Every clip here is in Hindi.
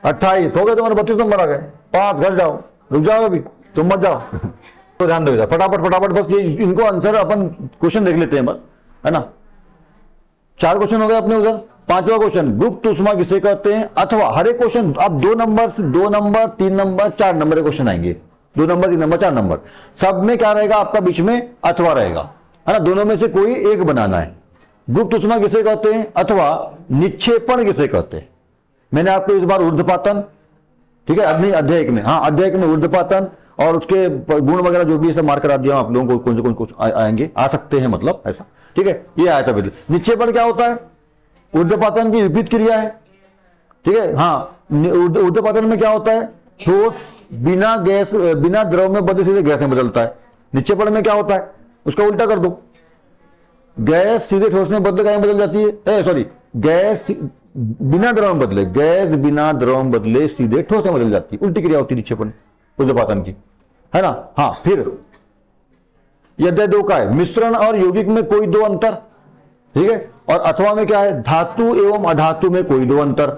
28 हो गए, तुम्हारे 32 नंबर आ गए। 5, घर जाओ, रुक जाओ अभी, तुम मत जाओ। तो ध्यान दो बेटा, फटाफट फटाफट, बस ये इनको आंसर अपन क्वेश्चन देख लेते हैं बस, है ना। 4 क्वेश्चन हो गए अपने उधर। 5वां क्वेश्चन, गुप्त ऊष्मा किसे कहते हैं, अथवा। हर एक क्वेश्चन अब 2 नंबर, 2 नंबर, 3 नंबर, 4 नंबर के क्वेश्चन आएंगे। 2 नंबर, 3 नंबर, 4 नंबर, सब में क्या रहेगा आपका, बीच में अथवा रहेगा, है ना। दोनों में से कोई एक बनाना है। गुप्त ऊष्मा किसे कहते हैं, अथवा निक्षेपण किसे कहते हैं। मैंने आपको इस बार ऊर्ध्वपातन, ठीक है, अपनी अध्याय में, हाँ अध्याय में ऊर्ध्वपातन और उसके गुण वगैरह जो भी ऐसे मार्क करा दिया आप लोगों को, कौन से आएंगे, आ सकते हैं, मतलब ऐसा, ठीक है। ये आया था बिल्कुल। निक्षेपण क्या होता है, ऊर्ध्वपातन की विपरीत क्रिया है, ठीक है। हाँ, ऊर्ध्वपातन में क्या होता है, ठोस बिना गैस, बिना द्रव में बदले सीधे गैस में बदलता है। निक्षेपण में क्या होता है, उसका उल्टा कर दो, गैस सीधे ठोस में बदल क्या बदल जाती है, सॉरी, गैस बिना द्रव में बदले, गैस बिना द्रव में बदले सीधे ठोस में बदल जाती है, उल्टी क्रिया होती है निक्षेपण ऊर्ध्वपातन की, है ना। हाँ, फिर यद्य 2 का है, मिश्रण और यौगिक में कोई 2 अंतर, ठीक है। और अथवा में क्या है, धातु एवं अधातु में कोई 2 अंतर।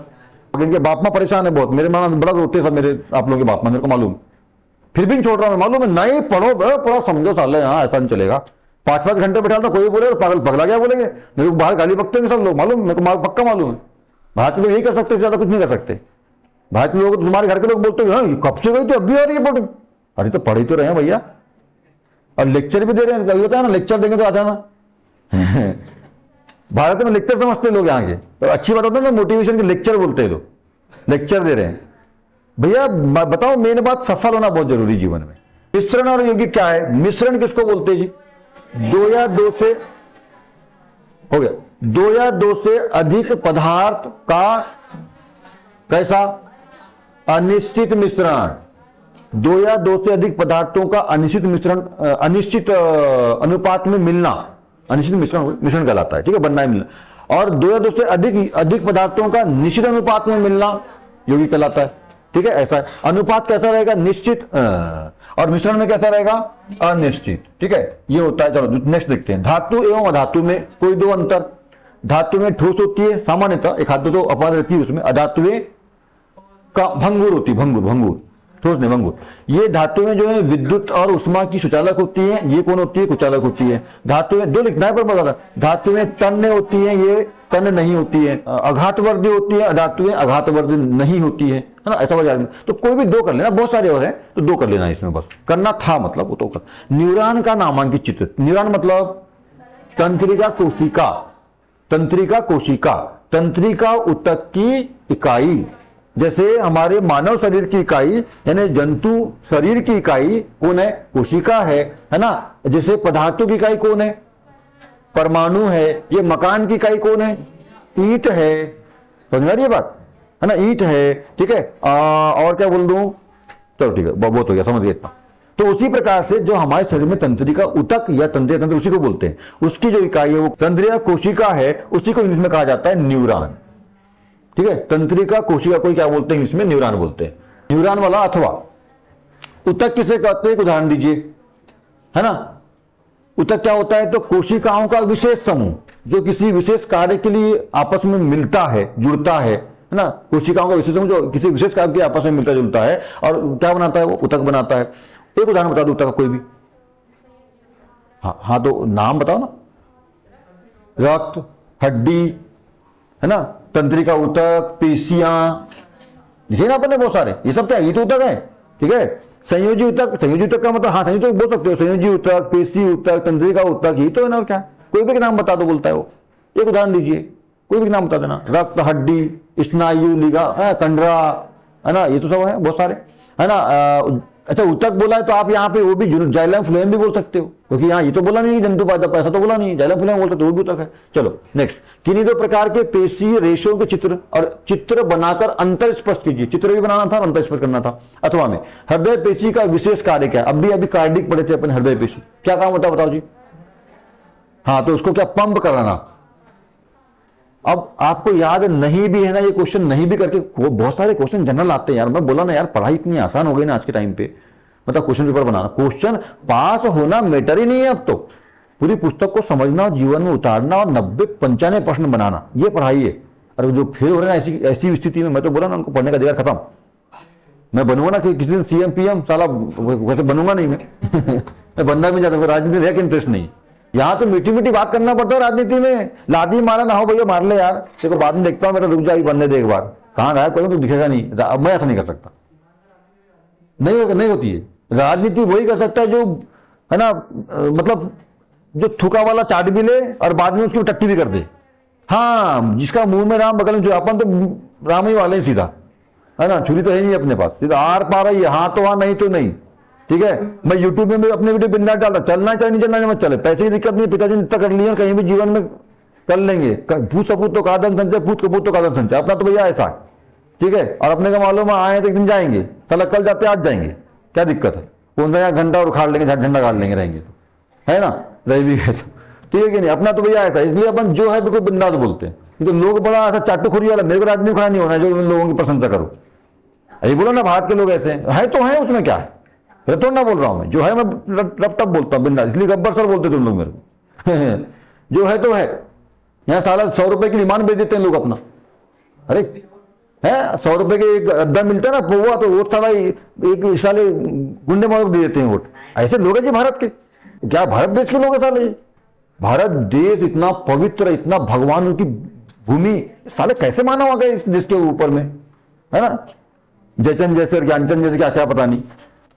इनके बाप मां परेशान है बहुत, मेरे मां बड़ा रोते सब, मेरे आप लोगों के बाप मां, मेरे को मालूम, फिर भी नहीं छोड़ रहा हूं, मालूम है, नहीं पढ़ो पढ़ो, समझो साले, हाँ ऐसा नहीं चलेगा। 5-5 घंटे बैठा तो कोई बोले पागल पगला क्या बोलेंगे, मेरे को बाहर गाली बकते हैं सब लोग, मालूम, मेरे को पक्का मालूम है। भारत में यही कर सकते, ज्यादा कुछ नहीं कर सकते। भारत में लोग, तुम्हारे घर के लोग बोलते हैं हाँ कब से गई तो अब भी आ रही है बोर्डिंग। अरे तो पढ़ ही तो रहे हैं भैया, और लेक्चर भी दे रहे हैं, कभी होता है ना लेक्चर देंगे तो आता है ना। भारत में लेक्चर समझते लोग यहाँ के, तो अच्छी बात होता है ना, मोटिवेशन के लेक्चर बोलते हैं लोग, लेक्चर दे रहे हैं। भैया बताओ, मेन बात, सफल होना बहुत जरूरी जीवन में। मिश्रण और यौगिक क्या है, मिश्रण किसको बोलते हैं जी, 2 या 2 से, हो गया, 2 या 2 से अधिक पदार्थ का कैसा, अनिश्चित मिश्रण। 2 या 2 से अधिक पदार्थों का अनिश्चित मिश्रण, अनिश्चित अनुपात में मिलना, अनिश्चित मिश्रण कहलाता है, ठीक है, बनना है, मिलना। और 2 या 2 से अधिक पदार्थों का निश्चित अनुपात में मिलना यौगिक कहलाता है, ठीक है। ऐसा है, अनुपात कैसा रहेगा, निश्चित, और मिश्रण में कैसा रहेगा, अनिश्चित, ठीक है, ये होता है। चलो नेक्स्ट देखते हैं, धातु एवं अधातु में कोई 2 अंतर। धातु में ठोस होती है सामान्यतः, एक हाथ तो अपार रहती है उसमें, अधातुएं का भंगुर होती है, भंगुर, ठोस नहीं भंगुर। ये धातुएं जो है विद्युत और उष्मा की सुचालक होती है, ये कौन होती है, कुचालक होती है। धातुएं 2 लिखना है पर बता, धातुएं तन्य होती है, ये तन्य नहीं होती है। आघातवर्धी होती है, धातुएं आघातवर्धी नहीं होती है ना, ऐसा बता। तो कोई भी 2 कर लेना, बहुत सारे और हैं तो 2 कर लेना, इसमें बस करना था, मतलब वो तो कर। न्यूरॉन का नामांकित चित्र, न्यूरॉन मतलब तंत्रिका कोशिका, तंत्रिका कोशिका, तंत्रिका ऊतक की इकाई। जैसे हमारे मानव शरीर की इकाई यानी जंतु शरीर की इकाई कौन है, कोशिका है ना। जैसे पदार्थों की इकाई कौन है, परमाणु है। ये मकान की इकाई कौन है, ईंट है, समझ में आ रही है बात, है ना, ईंट है, ठीक है। और क्या बोल दूं, चलो ठीक है, बहुत हो गया, समझ गया इतना। तो उसी प्रकार से जो हमारे शरीर में तंत्रिका ऊतक या तंत्रिका तंत्र, उसी को बोलते हैं, उसकी जो इकाई है वो तंत्रिका कोशिका है, उसी को इंग्लिश में कहा जाता है न्यूरॉन, ठीक है। तंत्रिका कोशिका को क्या बोलते हैं, इसमें न्यूरॉन बोलते हैं। न्यूरॉन वाला अथवा ऊतक किसे कहते हैं, उदाहरण दीजिए, है ना। ऊतक क्या होता है, तो कोशिकाओं का विशेष समूह जो किसी विशेष कार्य के लिए आपस में मिलता है, जुड़ता है ना। कोशिकाओं का विशेष समूह जो किसी विशेष कार्य के आपस में मिलता जुलता है और क्या बनाता है, वो ऊतक बनाता है। एक उदाहरण बता दो ऊतक का कोई भी, हाँ तो नाम बताओ ना, रक्त, हड्डी, है ना, तंत्रिका ऊतक, पेशियां, ये ना अपने बहुत सारे, ये सब क्या, ये तो ऊतक है, ठीक है। संयोजी ऊतक, संयोजी ऊतक का मतलब, हाँ संयोजी ऊतक बोल सकते हो, संयोजी ऊतक, पेशी ऊतक, तंत्रिका ऊतक, ये तो है ना। क्या कोई भी नाम बता दो, बोलता है वो, एक उदाहरण दीजिए, कोई भी नाम बता देना, रक्त, हड्डी, स्नायु, लिगा, कंडरा, है ना, ये तो सब है बहुत सारे, है ना। अच्छा ऊतक बोला है तो आप यहाँ पे वो भी जाइलम फ्लोएम भी बोल सकते हो, क्योंकि यहाँ ये तो बोला नहीं जंतु पादप, ऐसा तो बोला नहीं, जाइलम फ्लोएम बोल सकते हो, वो भी ऊतक है। चलो नेक्स्ट, किन्हीं 2 प्रकार के पेशी रेशों के चित्र, और चित्र बनाकर अंतर स्पष्ट कीजिए। चित्र भी बनाना था और अंतर स्पष्ट करना था। अथवा में हृदय पेशी का विशेष कार्य क्या है, अभी कार्डिक पढ़े थे अपन, हृदय पेशी क्या काम होता है बताओ जी। हाँ तो उसको क्या, पंप कराना। अब आपको याद नहीं भी है ना, ये क्वेश्चन नहीं भी करके, बहुत सारे क्वेश्चन जनरल आते हैं यार। मैं बोला ना यार, पढ़ाई इतनी आसान हो गई ना आज के टाइम पे, मतलब क्वेश्चन पेपर बनाना, क्वेश्चन पास होना मैटर ही नहीं है अब तो। पूरी पुस्तक को समझना और जीवन में उतारना और 90-95 प्रश्न बनाना, ये पढ़ाई है। और जो फेल हो रहे हैं ऐसी ऐसी स्थिति में, मैं तो बोला ना उनको पढ़ने का अधिकार खत्म। मैं बनूंगा ना कि किसी दिन सीएम पीएम, साला वैसे बनूंगा नहीं मैं मैं बनना भी चाहता हूँ, राजनीति में इंटरेस्ट नहीं। यहाँ तो मीठी मीठी बात करना पड़ता है राजनीति में, लादी मारा ना हो भैया मार ले यार, देखो बाद में देखता हूँ मेरा, रुक जा बनने दे एक बार, कहाँ गायब करूँ तो दिखेगा नहीं। अब मैं ऐसा नहीं कर सकता, नहीं होती है। राजनीति वही कर सकता है जो है ना, मतलब जो थूका वाला चाट भी ले और बाद में उसकी टट्टी भी कर दे। हाँ, जिसका मुंह में राम बगल में, अपन तो राम ही वाले ही सीधा, है ना, छुरी तो है नहीं अपने पास, सीधा आर पार है, हाँ तो हाँ नहीं तो नहीं। ठीक है, मैं यूट्यूब में भी अपने वीडियो बिंदास डालता, चलना चाहे नहीं चलना मत चले, पैसे की दिक्कत नहीं, पिताजी ने इतना कर लिया, कहीं भी जीवन में कर लेंगे, भूत सपूत तो का धन संचय, भूत कपूत तो का धन संचय, अपना तो भैया ऐसा। ठीक है, और अपने का मालूम आए तो एक दिन जाएंगे, साला कल जाते आज जाएंगे, क्या दिक्कत है, कौन सा घंटा और उखाड़ लेंगे, झंडा गाड़ लेंगे, रहेंगे तो, है ना, रह भी गए तो। ठीक है कि नहीं, अपना तो भैया ऐसा, इसलिए अपन जो है बिल्कुल बिंदास बोलते हैं। तो लोग बड़ा ऐसा चाटुखुरी वाला, मेरे को राजनीति खड़ा नहीं होना है जो उन लोगों की प्रशंसा करो। अरे बोलो ना भारत के लोग ऐसे है तो है, उसमें क्या है, तो ना बोल रहा हूं मैं, जो है मैं रब तब बोलता हूँ बिंदास, इसलिए गब्बर सर बोलते तुम लोग मेरे को जो है तो है। यहाँ साला 100 रुपए की ईमान बेच देते हैं लोग अपना, अरे है 100 रुपए के एक अद्दा मिलता है ना पोवा, तो वोट साला एक साले गुंडे मारो दे देते हैं वोट। ऐसे लोग हैं जी भारत के, क्या भारत देश के लोग हैं साले? भारत देश इतना पवित्र, इतना भगवान की भूमि, साले कैसे माना हुआ गया इस देश के ऊपर में, है ना, जयचंद जैसे और ज्ञानचंद जैसे क्या क्या पता नहीं।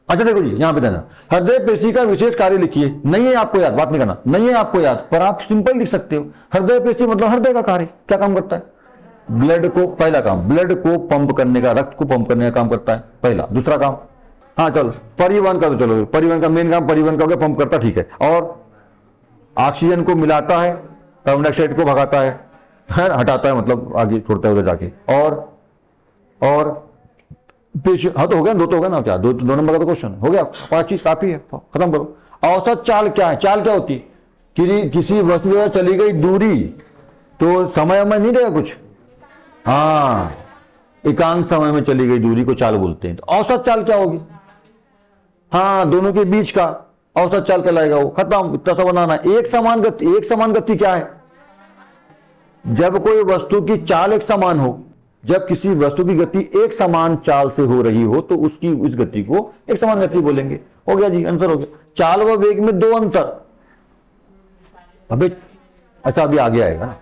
अच्छा देखो जी, यहां पे देना, हृदय पेशी का विशेष कार्य लिखिए, नहीं है आपको याद, बात नहीं करना, नहीं है आपको याद, पर आप सिंपल लिख सकते हो। हृदय पेशी मतलब हृदय का कार्य, क्या काम करता है? ब्लड को, पहला काम ब्लड को पंप करने का, रक्त को पंप करने का काम करता है, पहला। दूसरा काम, हाँ चलो परिवहन का, तो चलो परिवहन का मेन काम परिवहन का हो गया, पंप करता, ठीक है। और ऑक्सीजन को मिलाता है, कार्बन डाइऑक्साइड को भगाता है, हटाता है, मतलब आगे छोड़ता है उधर जाके। और पेशी, हाँ तो हो गया, दो तो हो गया ना, क्या दो नंबर का तो क्वेश्चन हो गया, 5 चीज काफी है, खत्म करो। औसत चाल क्या है? चाल क्या होती है? किसी वस्तु से चली गई दूरी, तो समय में नहीं रहेगा कुछ, हाँ एकांक समय में चली गई दूरी को चाल बोलते हैं। तो औसत चाल क्या होगी? हाँ दोनों के बीच का औसत चाल कहलाएगा वो, खत्म, इतना सा बनाना। एक समान गति क्या है? जब कोई वस्तु की चाल एक समान हो, जब किसी वस्तु की गति एक समान चाल से हो रही हो तो उसकी उस गति को एक समान गति बोलेंगे। हो गया जी, आंसर हो गया। चाल व वेग में 2 अंतर, अबे अच्छा अभी आगे आएगा ना।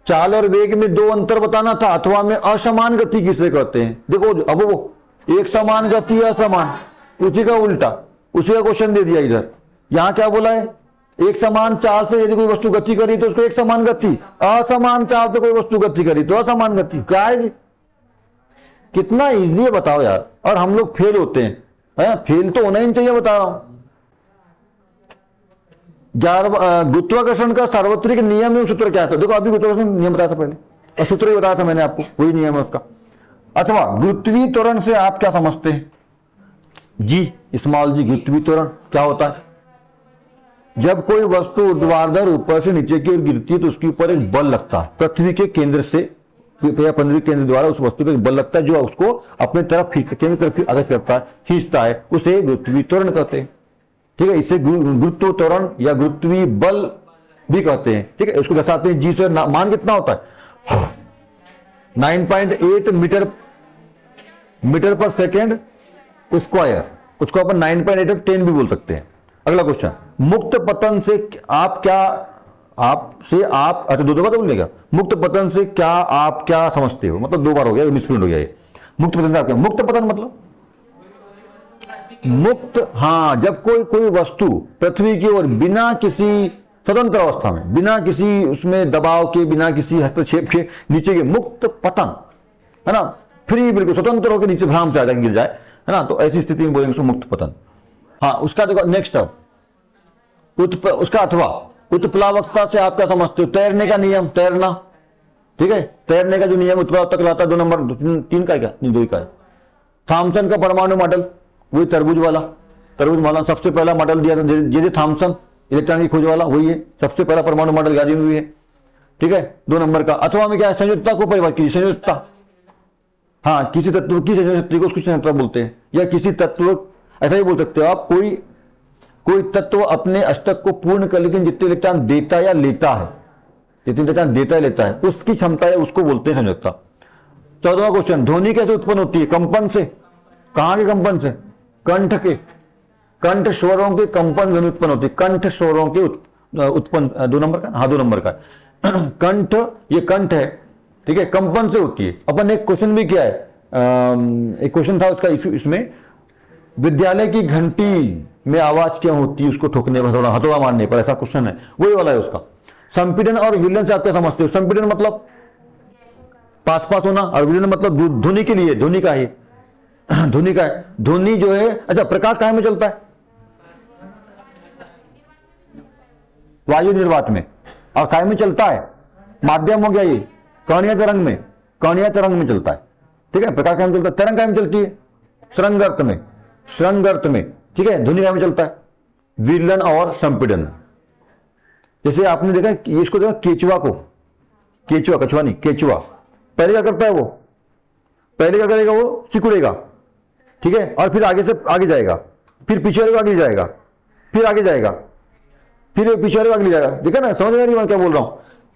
चाल और वेग में 2 अंतर बताना था, अथवा में असमान गति किसे कहते हैं? देखो अब वो एक समान गति असमान, उसी का उल्टा, उसी का क्वेश्चन दे दिया इधर। यहां क्या बोला है? एक समान चाल से यदि कोई वस्तु गति करी तो उसको एक समान गति, असमान चाल से कोई वस्तु गति करी तो असमान गति। क्या है जी, कितना इजी है बताओ यार। और हम लोग फेल होते हैं, है? फेल तो होना ही नहीं चाहिए, बता रहा हूं। गुरुत्वाकर्षण का सार्वत्रिक नियम एवं सूत्र क्या था? देखो अभी गुरुत्वाकर्षण नियम बताया था पहले, और सूत्र ही बताया था मैंने आपको, वही नियम है उसका। अथवा गुरुत्वीय त्वरण से आप क्या समझते हैं जी? स्मॉल जी, गुरुत्वीय त्वरण क्या होता है? जब कोई वस्तु ऊर्ध्वाधर ऊपर से नीचे की ओर गिरती है तो उसके ऊपर एक बल लगता है, पृथ्वी के केंद्र से या पृथ्वी केंद्र द्वारा उस वस्तु पे एक बल लगता है जो उसको अपने तरफ खींचता, केंद्र तरफ आगे करता है, खींचता है, उसे गुरुत्वीय त्वरण कहते हैं। ठीक है, इसे गुरुत्व त्वरण या गुरुत्वीय बल भी कहते हैं। ठीक है, उसको दर्शाते हैं जी से। मान कितना होता है? 9.8 मीटर पर सेकेंड स्क्वायर, उसको अपन 9.8 10 भी बोल सकते हैं। अगला क्वेश्चन, मुक्त पतन से आप क्या, अच्छा 2 बार तो बोलेगा। मुक्त पतन से क्या आप क्या समझते हो? मतलब 2 बार हो गया, मिसप्रिंट हो गया ये। मुक्त पतन से आप क्या? मुक्त पतन मतलब मुक्त, हाँ जब कोई वस्तु पृथ्वी की ओर बिना किसी स्वतंत्र अवस्था में, बिना किसी उसमें दबाव के, बिना किसी हस्तक्षेप के नीचे के, मुक्त पतन, है ना, फ्री, बिल्कुल स्वतंत्र होकर नीचे भ्राम से आ जाए, गिर जाए, है ना, तो ऐसी स्थिति में बोलेंगे उसको मुक्त पतन। हाँ उसका देखो नेक्स्ट, उसका अथवा उत्प्लावकता से आप क्या समझते हो? तैरने का नियम, तैरना। ठीक है, तैरने का जो नियम उत्प्लावकता कहलाता है, 2 नंबर 3 का है क्या? नहीं 2 का है। थॉमसन का परमाणु मॉडल, वही तरबूज वाला सबसे पहला मॉडल दिया था जे थॉमसन, इलेक्ट्रॉन की खोज वाला, वही है सबसे पहला परमाणु मॉडल गाड़ी में हुई है। ठीक है, 2 नंबर का। अथवा में क्या है? संयुक्तता को परिभाषित कीजिए, संयुक्तता, हाँ किसी तत्व की संयुक्ता को उसकी संयुक्तता बोलते हैं, या किसी तत्व, ऐसा ही बोल सकते हो आप, कोई तत्व अपने अष्टक को पूर्ण कर लेकिन जितने इलेक्ट्रॉन देता या लेता है, जितनी डेटा देता है लेता है उसकी क्षमता है, उसको बोलते हैं संयोजकता। 14वां क्वेश्चन, ध्वनि कैसे उत्पन्न होती है? कंपन से। कहां के कंपन से? कंठ के। कंठ स्वरों के कंपन ध्वनि उत्पन्न होती है। कंठ स्वरों के उत्पन्न 2 नंबर का, हाँ 2 नंबर का कंठ, ये कंठ है, ठीक है, कंपन से होती है। अपन एक क्वेश्चन भी किया है, एक क्वेश्चन था उसका इसमें, विद्यालय की घंटी में आवाज क्या होती है उसको ठोकने पर, थोड़ा हथौड़ा मारने पर, ऐसा क्वेश्चन है, वही वाला है उसका। संपीड़न और विलयन से आप क्या समझते हो? संपीड़न मतलब पास पास होना, और विलयन मतलब ध्वनि के लिए, ध्वनि का है, ध्वनि का है। ध्वनि जो है, अच्छा प्रकाश काहे में चलता है? वायु निर्वात में। और काय में चलता है? माध्यम हो गया ये, कर्णीय तरंग में, कर्णीय तरंग में चलता है, ठीक है। प्रकाश काय में चलता है? तरंग काय में चलती है? श्रृंगार्थ में, श्रृंगार्थ में, ठीक है। ध्वनि काय में चलता है? विलयन और संपीड़न। जैसे आपने देखा, इसको देखा केचुआ को, केचुआ, कछुआ नहीं, केचुआ, पहले क्या करता है वो? पहले क्या करेगा वो? सिकुड़ेगा, ठीक है, और फिर आगे से आगे जाएगा, फिर पीछे वाले को आगे जाएगा, फिर आगे जाएगा, फिर पीछे वाले को आगे जाएगा। देखा ना, समझ नहीं मैं क्या बोल रहा हूं?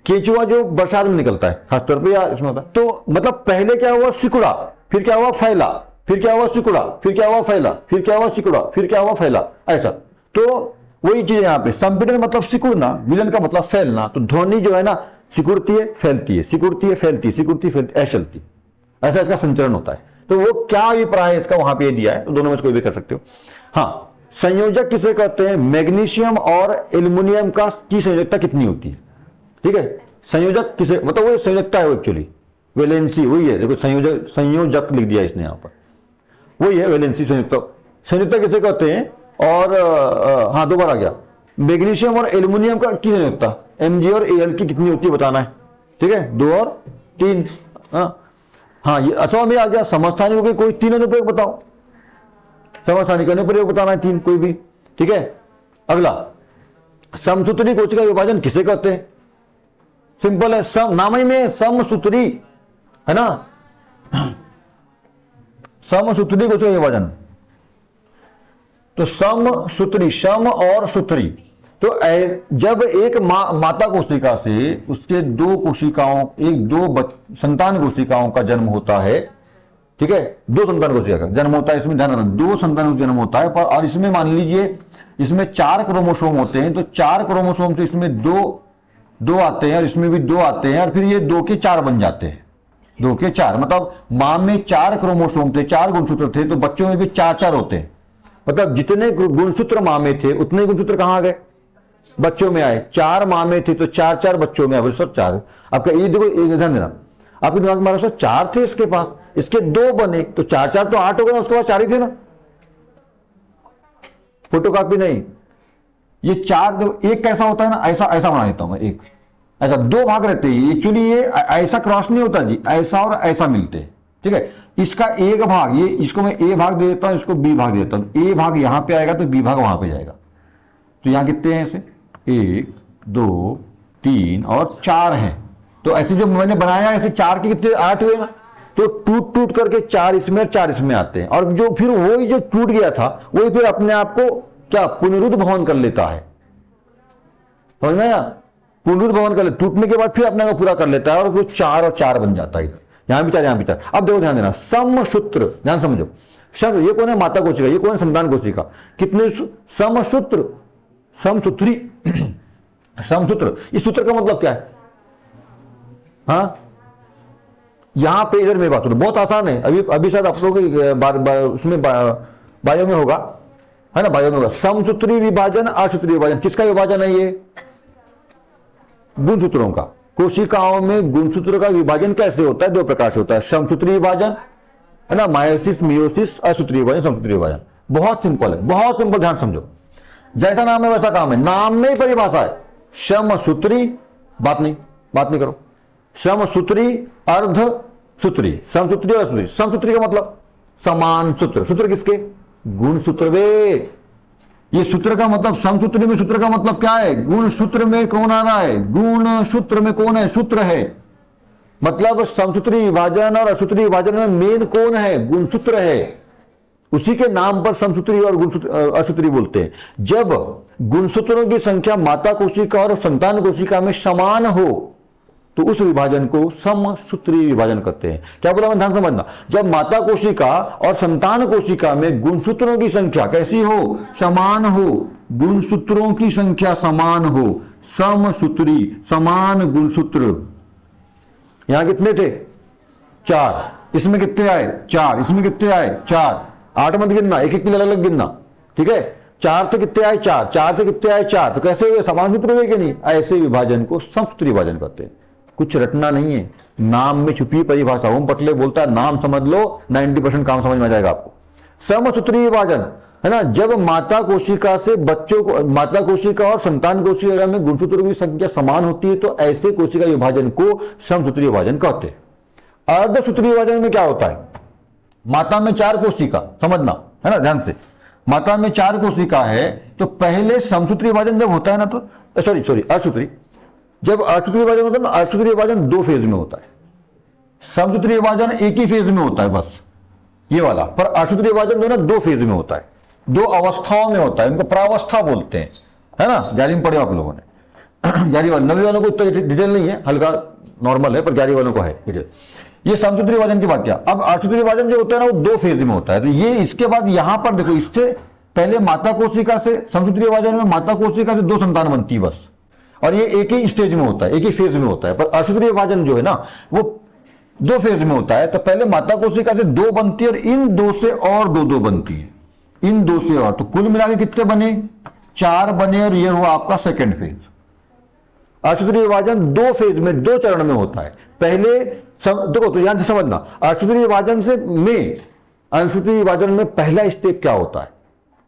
केचुआ जो बरसात में निकलता है खासतौर पर, या इसमें होता है, तो मतलब पहले क्या हुआ? सिकुड़ा, फिर क्या हुआ? फैला, फिर क्या हुआ? सिकुड़ा, फिर क्या हुआ? फैला, फिर क्या हुआ? सिकुड़ा, फिर क्या हुआ? फैला, ऐसा। तो वही चीज यहाँ पे, संपीड़न मतलब सिकुड़ना, विलयन का मतलब फैलना। तो ध्वनि जो है ना, सिकुड़ती है, फैलती है, सिकुड़ती है, फैलती है, सिकुड़ती फैलती, ऐसे चलती, ऐसा इसका संचरण होता है। तो वो क्या अभिप्राय है इसका वहां पे दिया है, तो दोनों में से कोई भी कर सकते हो। हाँ, संयोजक किसे कहते हैं? मैग्नीशियम और एल्युमिनियम का की संयोजकता कितनी होती है, ठीक है। संयोजक किसे, मतलब वो संयोजकता है एक्चुअली, वैलेंसी वही है। देखो संयोजक, संयोजक लिख दिया इसने यहाँ पर, वही है वैलेंसी, संयुक्ता। संयुक्ता किसे कहते हैं? और हाँ, दोबारा आ गया, मैग्नीशियम और एल्युमिनियम का की संयुक्ता, Mg और Al की कितनी होती है बताना है, ठीक है, 2 और 3। हाँ, ये अथवा में आ गया। समस्थानिक हो गई, कोई 3 अनुप्रयोग बताओ, समस्थानिक अनुप्रयोग बताना है 3 कोई भी, ठीक है। अगला, समसूत्री कोशिका विभाजन किसे कहते हैं? सिंपल है, सम, नाम ही में समसूत्री है ना, समसूत्री कोशिका विभाजन। तो समसूत्री, सम और सूत्री, तो जब एक माता कोशिका से उसके 2 कोशिकाओं, एक 2 संतान कोशिकाओं का जन्म होता है, ठीक है, 2 संतान कोशिका का जन्म होता है, इसमें ध्यान रखना 2 संतान का जन्म होता है, पर और इसमें मान लीजिए इसमें 4 क्रोमोसोम होते हैं, तो 4 क्रोमोसोम से इसमें 2 आते हैं और इसमें भी 2 आते हैं, और फिर ये 2 के 4 बन जाते हैं, 2 के 4, मतलब मां में 4 क्रोमोसोम थे, 4 गुणसूत्र थे, तो बच्चों में भी 4-4 होते हैं। मतलब जितने गुणसूत्र मां में थे उतने गुणसूत्र कहां आ गए? बच्चों में आए। 4 मां में थे तो 4-4 बच्चों में आए। सर 4 आपका, ये देखो, ये ध्यान देना, आपके दिमाग में सर 4 थे इसके पास, इसके 2 बने, तो 4-4 तो 8 हो गए ना, उसके बाद 4 ही थे ना, फोटोकॉपी नहीं। ये 4, एक कैसा होता है ना, ऐसा ऐसा बना देता हूं मैं, एक ऐसा 2 भाग रहते हैं एक्चुअली, ये ऐसा क्रॉस नहीं होता जी, ऐसा और ऐसा मिलते हैं, ठीक है। इसका एक भाग, ये इसको मैं ए भाग दे देता हूं, इसको बी भाग दे देता हूं, ए भाग यहां पे आएगा तो बी भाग वहां पे जाएगा। तो यहां कितने हैं ऐसे? 1 2 3 और 4 हैं। तो ऐसे जो मैंने बनाया ऐसे 4 के कितने? 8 हुए ना। तो टूट टूट करके 4 इसमें 4 इसमें आते हैं, और जो फिर वही जो टूट गया था वही फिर अपने आप को क्या पुनरुद्भवन कर लेता है, समझ में आया? पुनरुद्भवन कर ले, टूटने के बाद फिर अपने को पूरा कर लेता है, और वो 4 और 4 बन जाता है। यहां भी 4, यहां भी 4। अब देखो ध्यान देना, समसूत्र, ध्यान समझो, शब्द ये कौन है? माता कोशिका, ये कौन है? संतान कोशिका। कितने समसूत्र? समसूत्री, समसूत्र। इस सूत्र का मतलब क्या है? हाँ, यहां पे इधर मेरी बात करो, बहुत आसान है। अभी शायद आप लोग उसमें बायो में होगा, है ना, बायो में होगा। समसूत्री विभाजन, असूत्री विभाजन, किसका विभाजन है? ये गुणसूत्रों का। कोशिकाओं में गुणसूत्र का विभाजन कैसे होता है? 2 प्रकार से होता है, समसूत्री विभाजन, है ना, मायोसिस, मियोसिस, असूत्री विभाजन, समसूत्री विभाजन। बहुत सिंपल है, बहुत सिंपल, ध्यान समझो। जैसा नाम है वैसा काम है, नाम में ही परिभाषा है। समसूत्री, बात नहीं करो, समसूत्री, अर्ध सूत्री, समसूत्री और असूत्री। समसूत्री का मतलब समान सूत्र। सूत्र किसके? गुणसूत्र वे। ये सूत्र का मतलब, समसूत्री में सूत्र का मतलब क्या है? गुण सूत्र में कौन आ रहा है? गुण सूत्र में कौन है? सूत्र है। मतलब समसूत्री विभाजन और असूत्री विभाजन में मेन कौन है? गुणसूत्र है। उसी के नाम पर समसूत्री और असूत्री बोलते हैं। जब गुणसूत्रों की संख्या माता कोशिका और संतान कोशिका में समान हो, तो उस विभाजन को समसूत्रीय विभाजन कहते हैं। क्या बोला मैं, ध्यान समझना। जब माता कोशिका और संतान कोशिका में गुणसूत्रों की संख्या कैसी हो, समान हो, गुणसूत्रों की संख्या समान हो, समसूत्री, समान गुणसूत्र। यहां कितने थे, 4, इसमें कितने आए 4, इसमें कितने आए 4, 8 मत गिनना, एक एक के लिए अलग अलग गिनना, ठीक है। 4 तो कितने आए 4, 4 से कितने आए 4, तो कैसे हुए, समान सूत्र हुए कि नहीं। ऐसे विभाजन को समसूत्री विभाजन कहते हैं। कुछ रटना नहीं है, नाम में छुपी परिभाषा। ओम पटले बोलता है नाम समझ लो, 90% काम समझ में आ जाएगा आपको। समसूत्री विभाजन है ना, जब माता कोशिका से बच्चों को, माता कोशिका और संतान कोशिका में गुणसूत्रों की संख्या समान होती है, तो ऐसे कोशिका विभाजन को समसूत्री विभाजन कहते हैं। अर्धसूत्री विभाजन में क्या होता है, माता में 4 कोशिका, समझना है ना ध्यान से, माता में 4 कोशिका है, तो पहले समसूत्री विभाजन जब होता है ना, तो सॉरी असूत्री, जब असूत्री विभाजन होता है ना, असूत्री विभाजन 2 फेज में होता है, समसूत्री विभाजन एक ही फेज में होता है बस, ये वाला। पर असूत्री विभाजन जो है ना 2 फेज में होता है, 2 अवस्थाओं में होता है, इनको प्रावस्था बोलते हैं, है ना। जारी में पढ़े आप लोगों ने, जारी वाले, नवी वालों को इतना डिटेल नहीं है, हल्का नॉर्मल है, पर जारी वालों को है डिटेल। ये समसूत्री विभाजन की बात किया। अब असूत्री विभाजन जो होता है ना वो 2 फेज में होता है, तो ये इसके बाद यहां पर देखो, इससे पहले माता कोशिका से, समसूत्री विभाजन में माता कोशिका से 2 संतान बनती है बस, और ये एक ही स्टेज में होता है, एक ही फेज में होता है। पर असूत्री विभाजन जो है ना वो 2 फेज में होता है, तो पहले माता कोशिका से 2 बनती है, और इन 2 से और 2 बनती है, इन 2 से और, तो कुल मिला के कितने बने, 4 बने, और ये हुआ आपका सेकेंड फेज। असूत्री विभाजन 2 फेज में, 2 चरण में होता है। पहले देखो, तो यहां से समझना, असूत्री विभाजन से में, असूत्री विभाजन में पहला स्टेप क्या होता है,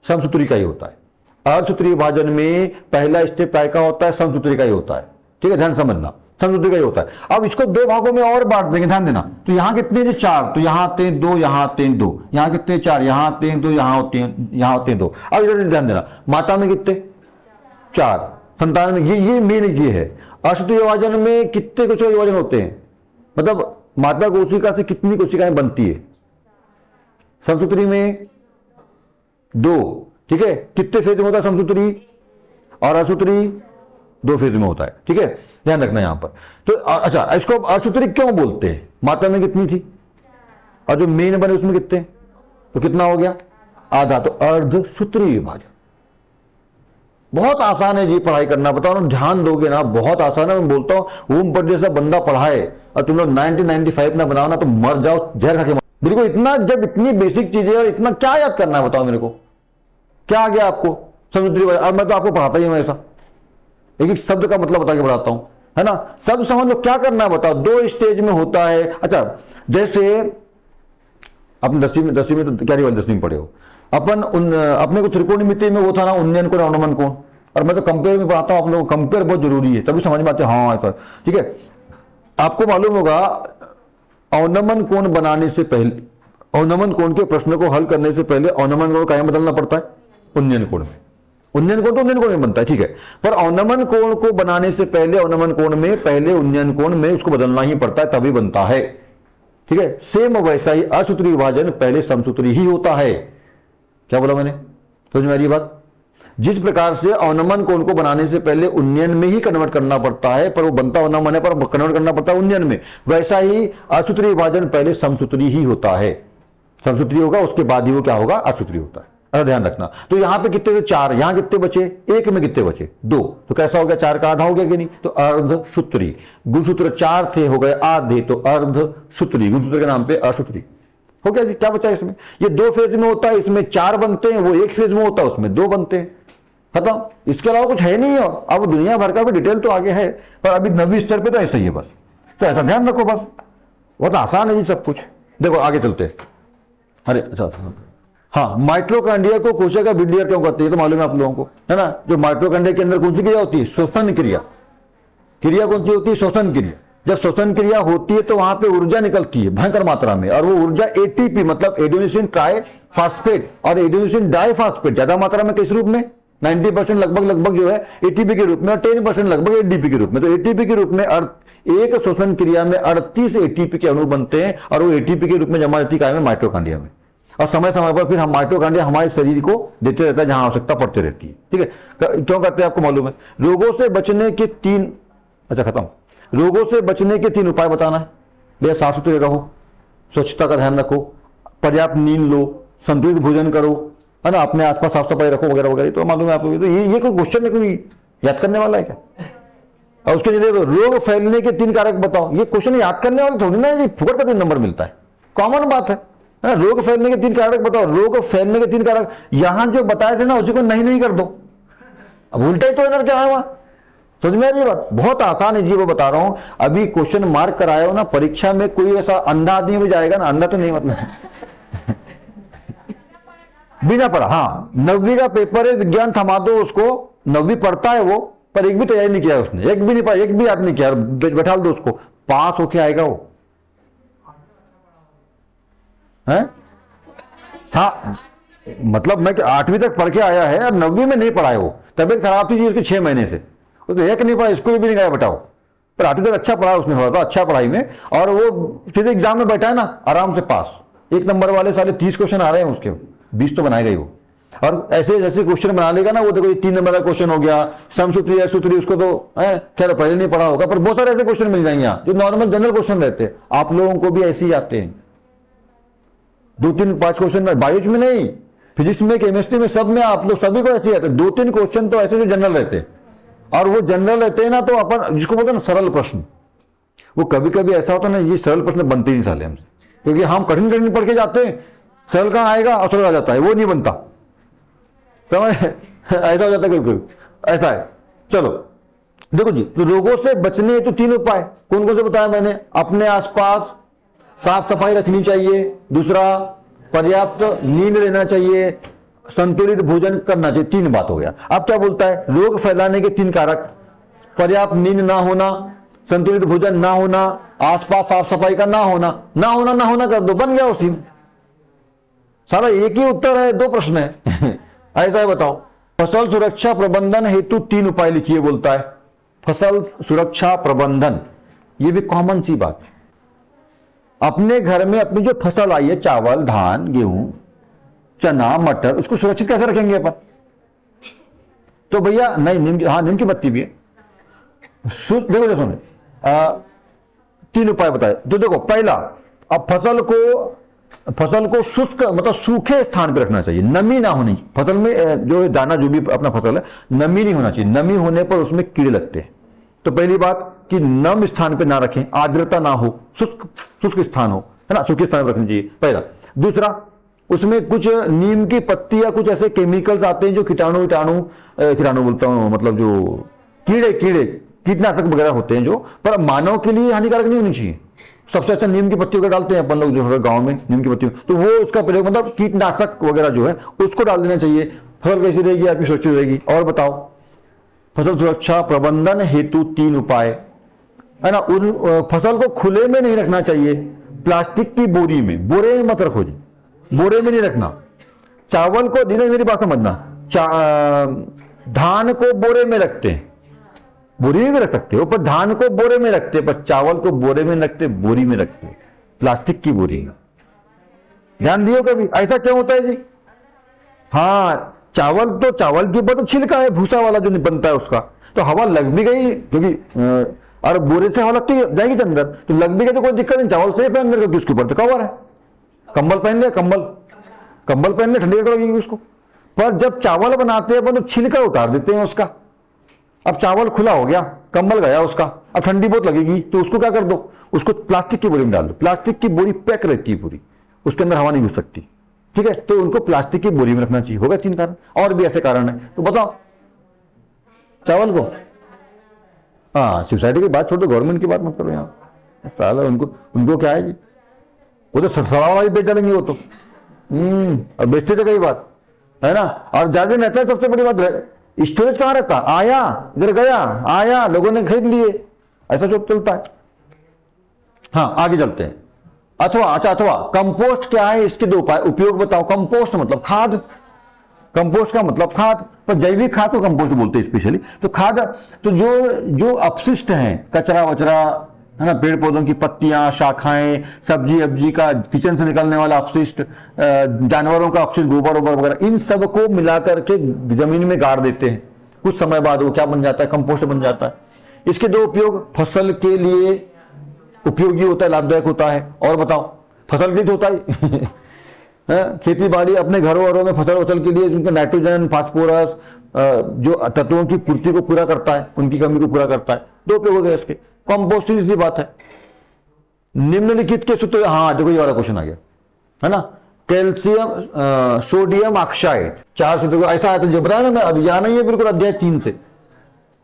समसूत्री का ही होता है। अर्धसूत्री विभाजन में पहला स्टेप काय का होता है, समसूत्री का ही होता है, ठीक है, ध्यान समझना, समसूत्री का ही होता है। अब इसको 2 भागों में और बांट देंगे, ध्यान देना। तो यहां कितने थे 4, तो यहां आते हैं 2, यहां आते हैं 2, यहां कितने 4, यहां आते हैं 2, यहां होते हैं, यहां होते हैं 2। अब इधर ध्यान देना, माता में कितने 4, संतान में, ये मेन ये है। असूत्री विभाजन में कितने कोशिका विभाजन होते हैं, मतलब माता कोशिका से कितनी कोशिकाएं बनती है, समसूत्री में 2, ठीक है। कितने फेज में होता है समसूत्री, और असूत्री 2 फेज में होता है, ठीक है, ध्यान रखना यहां पर। तो अच्छा, इसको असूत्री क्यों बोलते हैं, माता में कितनी थी, और जो मेन बने उसमें कितने, तो कितना हो गया, आधा, तो अर्धसूत्री विभाजन। बहुत आसान है जी पढ़ाई करना, बताओ ना, ध्यान दोगे ना बहुत आसान है। मैं बोलता हूं ओम पर जैसा बंदा पढ़ाए और तुम लोग 90-95 ना बनाओ ना, तो मर जाओ, जहर खा के। बिल्कुल इतना, जब इतनी बेसिक चीजें और इतना क्या याद करना है, बताओ मेरे को, क्या आ गया आपको समसूत्री। और मैं तो आपको पढ़ाता ही हूं ऐसा, एक एक शब्द का मतलब बता के पढ़ाता हूं, है ना। सब समझ लो क्या करना है, बताओ। 2 स्टेज में होता है। अच्छा, जैसे अपने 10वीं में तो क्या 10वीं में पढ़े हो, अपने को त्रिकोणमिति में वो था ना, उन्नयन कोण अवनमन कोण, और मैं तो कंपेयर में पढ़ाता हूं आप लोगों को। कंपेयर बहुत जरूरी है, तभी समझ में आते हैं, हाँ ऐसा, ठीक है। आपको मालूम होगा अवनमन कोण बनाने से पहले, अवनमन कोण के प्रश्न को हल करने से पहले अवनमन कोण क्या बदलना पड़ता है, उन्नयन कोण में। उन्नयन कोण तो उन्नयन कोण में बनता है, ठीक है, पर अवनमन कोण को बनाने से पहले, अवनमन कोण में पहले उन्नयन कोण में उसको बदलना ही पड़ता है, तभी बनता है, ठीक है। सेम वैसा ही असूत्री विभाजन पहले समसूत्री ही होता है। क्या बोला मैंने, समझ में आ रही बात। जिस प्रकार से अवनमन कोण को बनाने से पहले उन्नयन में ही कन्वर्ट करना पड़ता है, पर वो बनता अवनमन है, पर कन्वर्ट करना पड़ता है उन्नयन में, वैसा ही असूत्री विभाजन पहले समसूत्री ही होता है। समसूत्री होगा, उसके बाद ही वो क्या होगा, असूत्री होता है। अरे ध्यान रखना। तो यहां पे कितने थे 4, यहां कितने बचे, एक में कितने बचे 2, तो कैसा हो गया, 4 का आधा हो गया कि नहीं, तो अर्धसूत्री। गुणसूत्र 4 थे, हो गए आधे, तो अर्धसूत्री, गुणसूत्र के नाम पे असूत्री हो गया जी। क्या बचा इसमें, ये 2 फेज में होता है, इसमें 4 बनते हैं, वो 1 फेज में होता है, उसमें 2 बनते हैं, खत्म। इसके अलावा कुछ है नहीं है। अब दुनिया भर का भी डिटेल तो आगे है, पर अभी 9वीं स्तर पे तो ऐसा ही है बस। तो ऐसा ध्यान रखो बस, बहुत आसान है जी सब कुछ। देखो आगे चलते हैं। अरे अच्छा, हाँ, माइटोकॉन्ड्रिया को कोशिका विड्डीयर क्यों कहते हैं, तो मालूम है आप लोगों को, है ना। जो माइटोकॉन्ड्रिया के अंदर कौन सी क्रिया होती है, श्वसन क्रिया। क्रिया कौन सी होती है, श्वसन क्रिया। जब श्वसन क्रिया होती है तो वहां पे ऊर्जा निकलती है भयंकर मात्रा में, और वो ऊर्जा एटीपी मतलब एडेनोसिन ट्राइफॉस्फेट और एडेनोसिन डाइफॉस्फेट ज्यादा मात्रा में किस रूप में, 90% लगभग जो है एटीपी के रूप में, और 10% लगभग एडीपी के रूप में। तो एटीपी के रूप में एक श्वसन क्रिया में 38 एटीपी के अणु बनते हैं, और वो एटीपी के रूप में जमा रहती है माइटोकॉन्ड्रिया में, और समय समय पर फिर हम माइटोकॉन्ड्रिया हमारे शरीर को देते रहता है जहां आवश्यकता पड़ती रहती है, ठीक है। क्यों कहते हैं आपको मालूम है, रोगों से बचने के 3, अच्छा खत्म, रोगों से बचने के 3 उपाय बताना है। भैया साफ सुथरे रहो, स्वच्छता का ध्यान रखो, पर्याप्त नींद लो, संतुलित भोजन करो, है ना, अपने आसपास साफ सफाई रखो वगैरह वगैरह। तो मालूम है आपको, तो ये कोई क्वेश्चन है, कोई याद करने वाला है क्या? और उसके लिए रोग फैलने के 3 कारक बताओ, ये क्वेश्चन याद करने वाला थोड़ी ना, ये फुकट का 3 नंबर मिलता है, कॉमन बात है। रोग फैलने के 3 कारक बताओ, रोग फैलने के 3 कारक यहां जो बताए थे ना, उसी को नहीं कर दो, अब उल्टा ही तो इधर क्या है वहां। समझ में आ रही बात? बहुत आसान है जी, वो बता रहा हूं। अभी क्वेश्चन मार्क कराया हो ना परीक्षा में, कोई ऐसा अंधा आदमी भी जाएगा ना, अंधा तो नहीं मतलब बिना पढ़ा, हाँ 9वीं का पेपर है, विज्ञान थमा दो उसको, 9वीं पढ़ता है वो, पर एक भी तैयारी नहीं किया उसने, एक भी नहीं पढ़ा, एक भी याद नहीं किया, बैठा दो उसको, पास होके आएगा वो है। हाँ मतलब मैं 8वीं तक पढ़ के आया है और 9वीं में नहीं पढ़ा है वो, तबियत खराब थी जी उसकी 6 महीने से, वो तो एक नहीं पढ़ा, स्कूल भी नहीं गया बताओ, पर 8वीं तक अच्छा पढ़ा उसने, थोड़ा था अच्छा पढ़ाई में, और वो सीधे एग्जाम में बैठा है ना, आराम से पास। 1 नंबर वाले साले 30 क्वेश्चन आ रहे हैं उसके, 20 तो बनाएगा ही वो। और ऐसे जैसे क्वेश्चन बना लेगा ना वो, देखो 3 नंबर का क्वेश्चन हो गया, समसूत्री असूत्री, उसको तो खैर पहले नहीं पढ़ा होगा, पर बहुत सारे ऐसे क्वेश्चन मिल जाएंगे जो नॉर्मल जनरल क्वेश्चन रहते हैं, आप लोगों को भी ऐसे ही आते हैं। 2-3-5 क्वेश्चन में, बायोलॉजी में नहीं, फिजिक्स में, केमिस्ट्री में, सब में आप लोग सभी को ऐसे आते हैं। 2-3 क्वेश्चन तो ऐसे जो जनरल रहते हैं, और वो जनरल रहते हैं ना, तो अपन जिसको बोलते हैं ना सरल प्रश्न, वो कभी कभी ऐसा होता है ना, ये सरल प्रश्न बनते ही नहीं साले हमसे, क्योंकि हम कठिन कठिन पढ़ के जाते हैं, सरल कहां आएगा और सरल आ जाता है, वो नहीं बनता, समझ ऐसा हो जाता है कभी, ऐसा है। चलो देखो जी, तो रोगों से बचने तो 3 उपाय कौन कौन से बताया मैंने? अपने आसपास साफ सफाई रखनी चाहिए, दूसरा पर्याप्त नींद लेना चाहिए, संतुलित भोजन करना चाहिए, 3 बात हो गया। अब क्या बोलता है? रोग फैलाने के 3 कारक, पर्याप्त नींद ना होना, संतुलित भोजन ना होना, आसपास साफ सफाई का ना होना, ना होना ना होना कर दो, बन गया उसी में। सारा एक ही उत्तर है, 2 प्रश्न है ऐसा है, बताओ। फसल सुरक्षा प्रबंधन हेतु 3 उपाय लिखिए बोलता है। फसल सुरक्षा प्रबंधन, ये भी कॉमन सी बात है। अपने घर में अपनी जो फसल आई है, चावल, धान, गेहूं, चना, मटर, उसको सुरक्षित कैसे रखेंगे अपन? तो भैया नहीं, नीम की पत्ती भी है। देखो देखो 3 उपाय बताए। तो देखो पहला, अब फसल को शुष्क मतलब सूखे स्थान पर रखना चाहिए, नमी ना होनी फसल में, जो दाना जो भी अपना फसल है, नमी नहीं होना चाहिए, नमी होने पर उसमें कीड़े लगते हैं। तो पहली बात कि नम स्थान पे ना रखें, आर्द्रता ना हो, शुष्क स्थान हो, है ना, सूखे स्थान पर रखनी चाहिए, पहला। दूसरा, उसमें कुछ नीम की पत्ती या कुछ ऐसे केमिकल्स आते हैं जो कीटाणु बोलता हूं, मतलब जो कीटनाशक वगैरह होते हैं, जो पर मानव के लिए हानिकारक नहीं होनी चाहिए। सबसे अच्छा नीम की पत्ती वगैरह डालते हैं अपन लोग जो है गांव में, नीम की पत्ती, तो वो उसका प्रयोग मतलब कीटनाशक वगैरह जो है उसको डाल देना चाहिए। फसल कैसी रहेगी आपकी? सुरक्षित रहेगी। और बताओ, फसल सुरक्षा प्रबंधन हेतु 3 उपाय, है ना। उन फसल को खुले में नहीं रखना चाहिए, प्लास्टिक की बोरी में, बोरे में मत रखो जी, बोरे में नहीं रखना। चावल को, नहीं मेरी बात समझना, धान को बोरे में रखते हैं, बोरी में भी रख सकते हो, पर धान को बोरे में रखते, पर चावल को बोरे में रखते, बोरी में रखते, प्लास्टिक की बोरी में। ध्यान दियो कभी, ऐसा क्यों होता है जी? हाँ, चावल के ऊपर तो छिलका है, भूसा वाला जो बनता है उसका, तो हवा लग भी गई, क्योंकि और बोरे से हवा लगती जाएगी अंदर, तो लग भी गई तो कोई दिक्कत नहीं, चावल से पहन क्योंकि उसके ऊपर तो कवर है। कंबल पहन लिया, कंबल पहन लिया, ठंडी लगेगी उसको। पर जब चावल बनाते हैं तो छिलका उतार देते हैं उसका। अब चावल खुला हो गया, कंबल गया उसका, अब ठंडी बहुत लगेगी, तो उसको क्या कर दो, उसको प्लास्टिक की बोरी में डाल दो। प्लास्टिक की बोरी पैक रहती है पूरी, उसके अंदर हवा नहीं घुस सकती, ठीक है, तो उनको प्लास्टिक की बोरी में रखना चाहिए। होगा 3 कारण, और भी ऐसे कारण है, तो बताओ। चावल को, हाँ सोसाइटी की बात छोड़ दो, गवर्नमेंट की बात मत करो यहाँ, साला उनको क्या है जी, वो तो सड़ा हुआ ही बेच डालेंगे वो तो, और बेचते थे कई बात, है ना। और ज्यादा रहता है, सबसे बड़ी बात स्टोरेज कहां रहता, आया इधर गया, आया लोगों ने खरीद लिए, ऐसा जो चलता है। हाँ आगे चलते हैं। अथवा कंपोस्ट क्या है, इसके 2 उपाय उपयोग बताओ। कंपोस्ट मतलब खाद, कंपोस्ट का मतलब खाद, पर जैविक खाद को कंपोस्ट बोलते हैं स्पेशली। तो खाद, तो जो अपशिष्ट हैं, कचरा वचरा, है ना, पेड़ पौधों की पत्तियां, शाखाएं, सब्जी अब्जी का किचन से निकलने वाला अपशिष्ट, जानवरों का अपशिष्ट, गोबर वोबर वगैरह, इन सब को मिलाकर के जमीन में गाड़ देते हैं। कुछ समय बाद वो क्या बन जाता है, कंपोस्ट बन जाता है। इसके दो उपयोग, फसल के लिए उपयोगी होता है, लाभदायक होता है। और बताओ फसल के लिए होता है खेती बाड़ी अपने घरों वरों में फसल के लिए जिनका नाइट्रोजन, फास्फोरस जो तत्वों की पूर्ति को पूरा करता है, उनकी कमी को पूरा करता है। दो उपयोग हो गए इसके। कंपोस्टिंग इसी बात है। निम्नलिखित के सूत्र, हाँ देखो ये वाला क्वेश्चन आ गया है ना, कैल्शियम सोडियम ऑक्साइड, 4 सूत्र ऐसा आया, तो जो बताया ना मैं, अब यहाँ नहीं है बिल्कुल, अध्याय 3 से।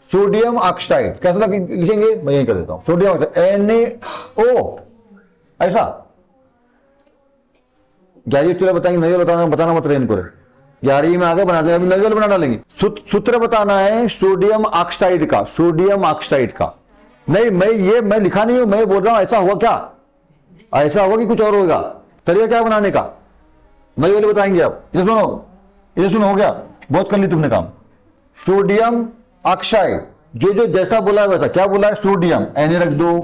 सोडियम ऑक्साइड कैसा लिखेंगे, मैं यही कर देता हूं, सोडियम ऑक्साइड NaO, ऐसा 11वीं चलो बताएंगे, नजर बताना मत रहे इनको, 11वीं में आगे बना देंगे, अभी नजर बना डालेंगे। सूत्र बताना है सोडियम ऑक्साइड का, सोडियम ऑक्साइड का। नहीं मैं लिखा नहीं हूं, मैं बोल रहा हूं ऐसा हुआ क्या, ऐसा होगा कि कुछ और होगा, तरीका क्या बनाने का, नई वाले बताएंगे आप। इसे सुनो हो गया, बहुत कर ली तुमने काम। सोडियम ऑक्साइड, जो जैसा बोला है वैसा, क्या बोला है, सोडियम Na रख दो,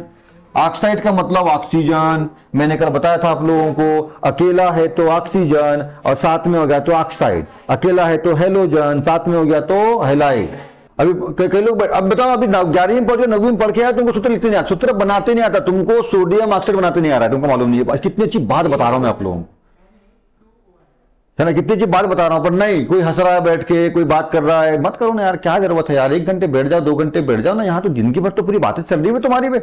ऑक्साइड का मतलब ऑक्सीजन, मैंने कल बताया था आप लोगों को, अकेला है तो ऑक्सीजन और साथ में हो गया तो ऑक्साइड, अकेला है तो हेलोजन, साथ में हो गया तो हेलाइड। अभी कई लोग, अब बताओ, अभी 11वीं में पढ़ के 9वीं में पढ़ के आया, तुमको सूत्र लिखते नहीं आता, सूत्र बनाते नहीं आता तुमको, सोडियम ऑक्साइड बनाते नहीं आ रहा है, तुमको मालूम नहीं है। कितनी अच्छी बात बता रहा हूं मैं आप लोगों को, है ना, कितनी अच्छी बात बता रहा हूं, पर नहीं, कोई हंस रहा है बैठ के, कोई बात कर रहा है, मत करो ना यार, क्या जरूरत है यार, 1 घंटे बैठ जाओ, 2 घंटे बैठ जाओ ना, यहाँ तो जिंदगी भर तो पूरी बातें चल रही है तुम्हारी में,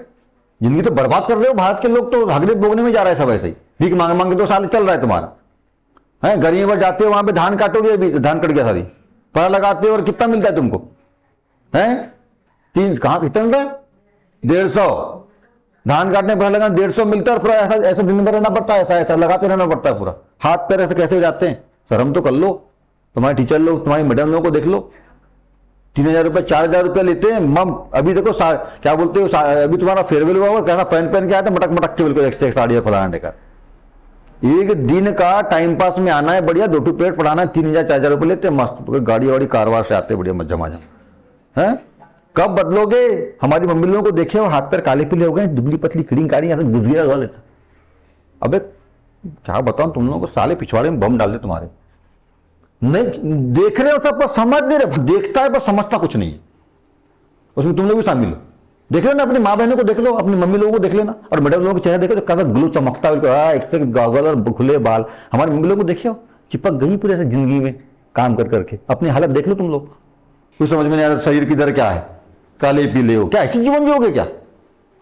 जिंदगी तो बर्बाद कर रहे हो। भारत के लोग तो हगले बोगने में जा रहे हैं सब ऐसे ही, भीख मांग मांग के 2 साल चल रहा है तुम्हारा, है। गर्मी में जाते हो वहां पे धान काटोगे, अभी धान कट गया सारी, पड़ा लगाते हो और कितना मिलता है तुमको, है 3, कहां कितना मिलता है, 150, धान काटने पर लगा 150 मिलता है, और पूरा ऐसा दिन भर रहना पड़ता है, ऐसा लगाते रहना पड़ता है, पूरा हाथ पैर ऐसे कैसे हो जाते हैं, शर्म तो कर लो। तुम्हारे टीचर लोग, तुम्हारी मैडम लोगों को देख लो, 3000 रुपये 4000 रुपये लेते हैं। मम अभी देखो क्या बोलते हो, अभी तुम्हारा फेयरवेल हुआ, कैसा पहन के आया था, मटक के बिल्कुल, एक साड़ी फलाना लेकर, एक दिन का टाइम पास में आना है, बढ़िया 2 प्लेट पढ़ाना है, 3000-4000 रुपये लेते हैं, मस्त गाड़ी वाड़ी कारवार से आते, बढ़िया मजा है। कब बदलोगे, हमारी मम्मी लोगों को देखे हो, हाथ पैर काले पीले हो गए, दुबली पतली खिड़ी कारी, गुजिया लगा लेता। अबे क्या बताऊं तुम लोगों को, साले पिछवाड़े में बम डाल दे तुम्हारे, नहीं देख रहे हो सब, पर समझ नहीं रहे, देखता है पर समझता कुछ नहीं है, उसमें तुम लोग भी शामिल हो। देख लो ना, अपनी माँ बहनों को देख लो, अपनी मम्मी लोगों को देख लेना, और मैडम लोगों के चेहरे देखो, कैसा ग्लो चमकता है, एक से गॉगल और खुले बाल। हमारी मम्मी लोगों को देखियो, चिपक गई पूरे ऐसे जिंदगी में काम कर करके, अपनी हालत देख लो तुम लोग, कुछ समझ में नहीं आ रहा, शरीर की दर क्या है, काले पीले हो, क्या ऐसी जीवन जियोगे क्या,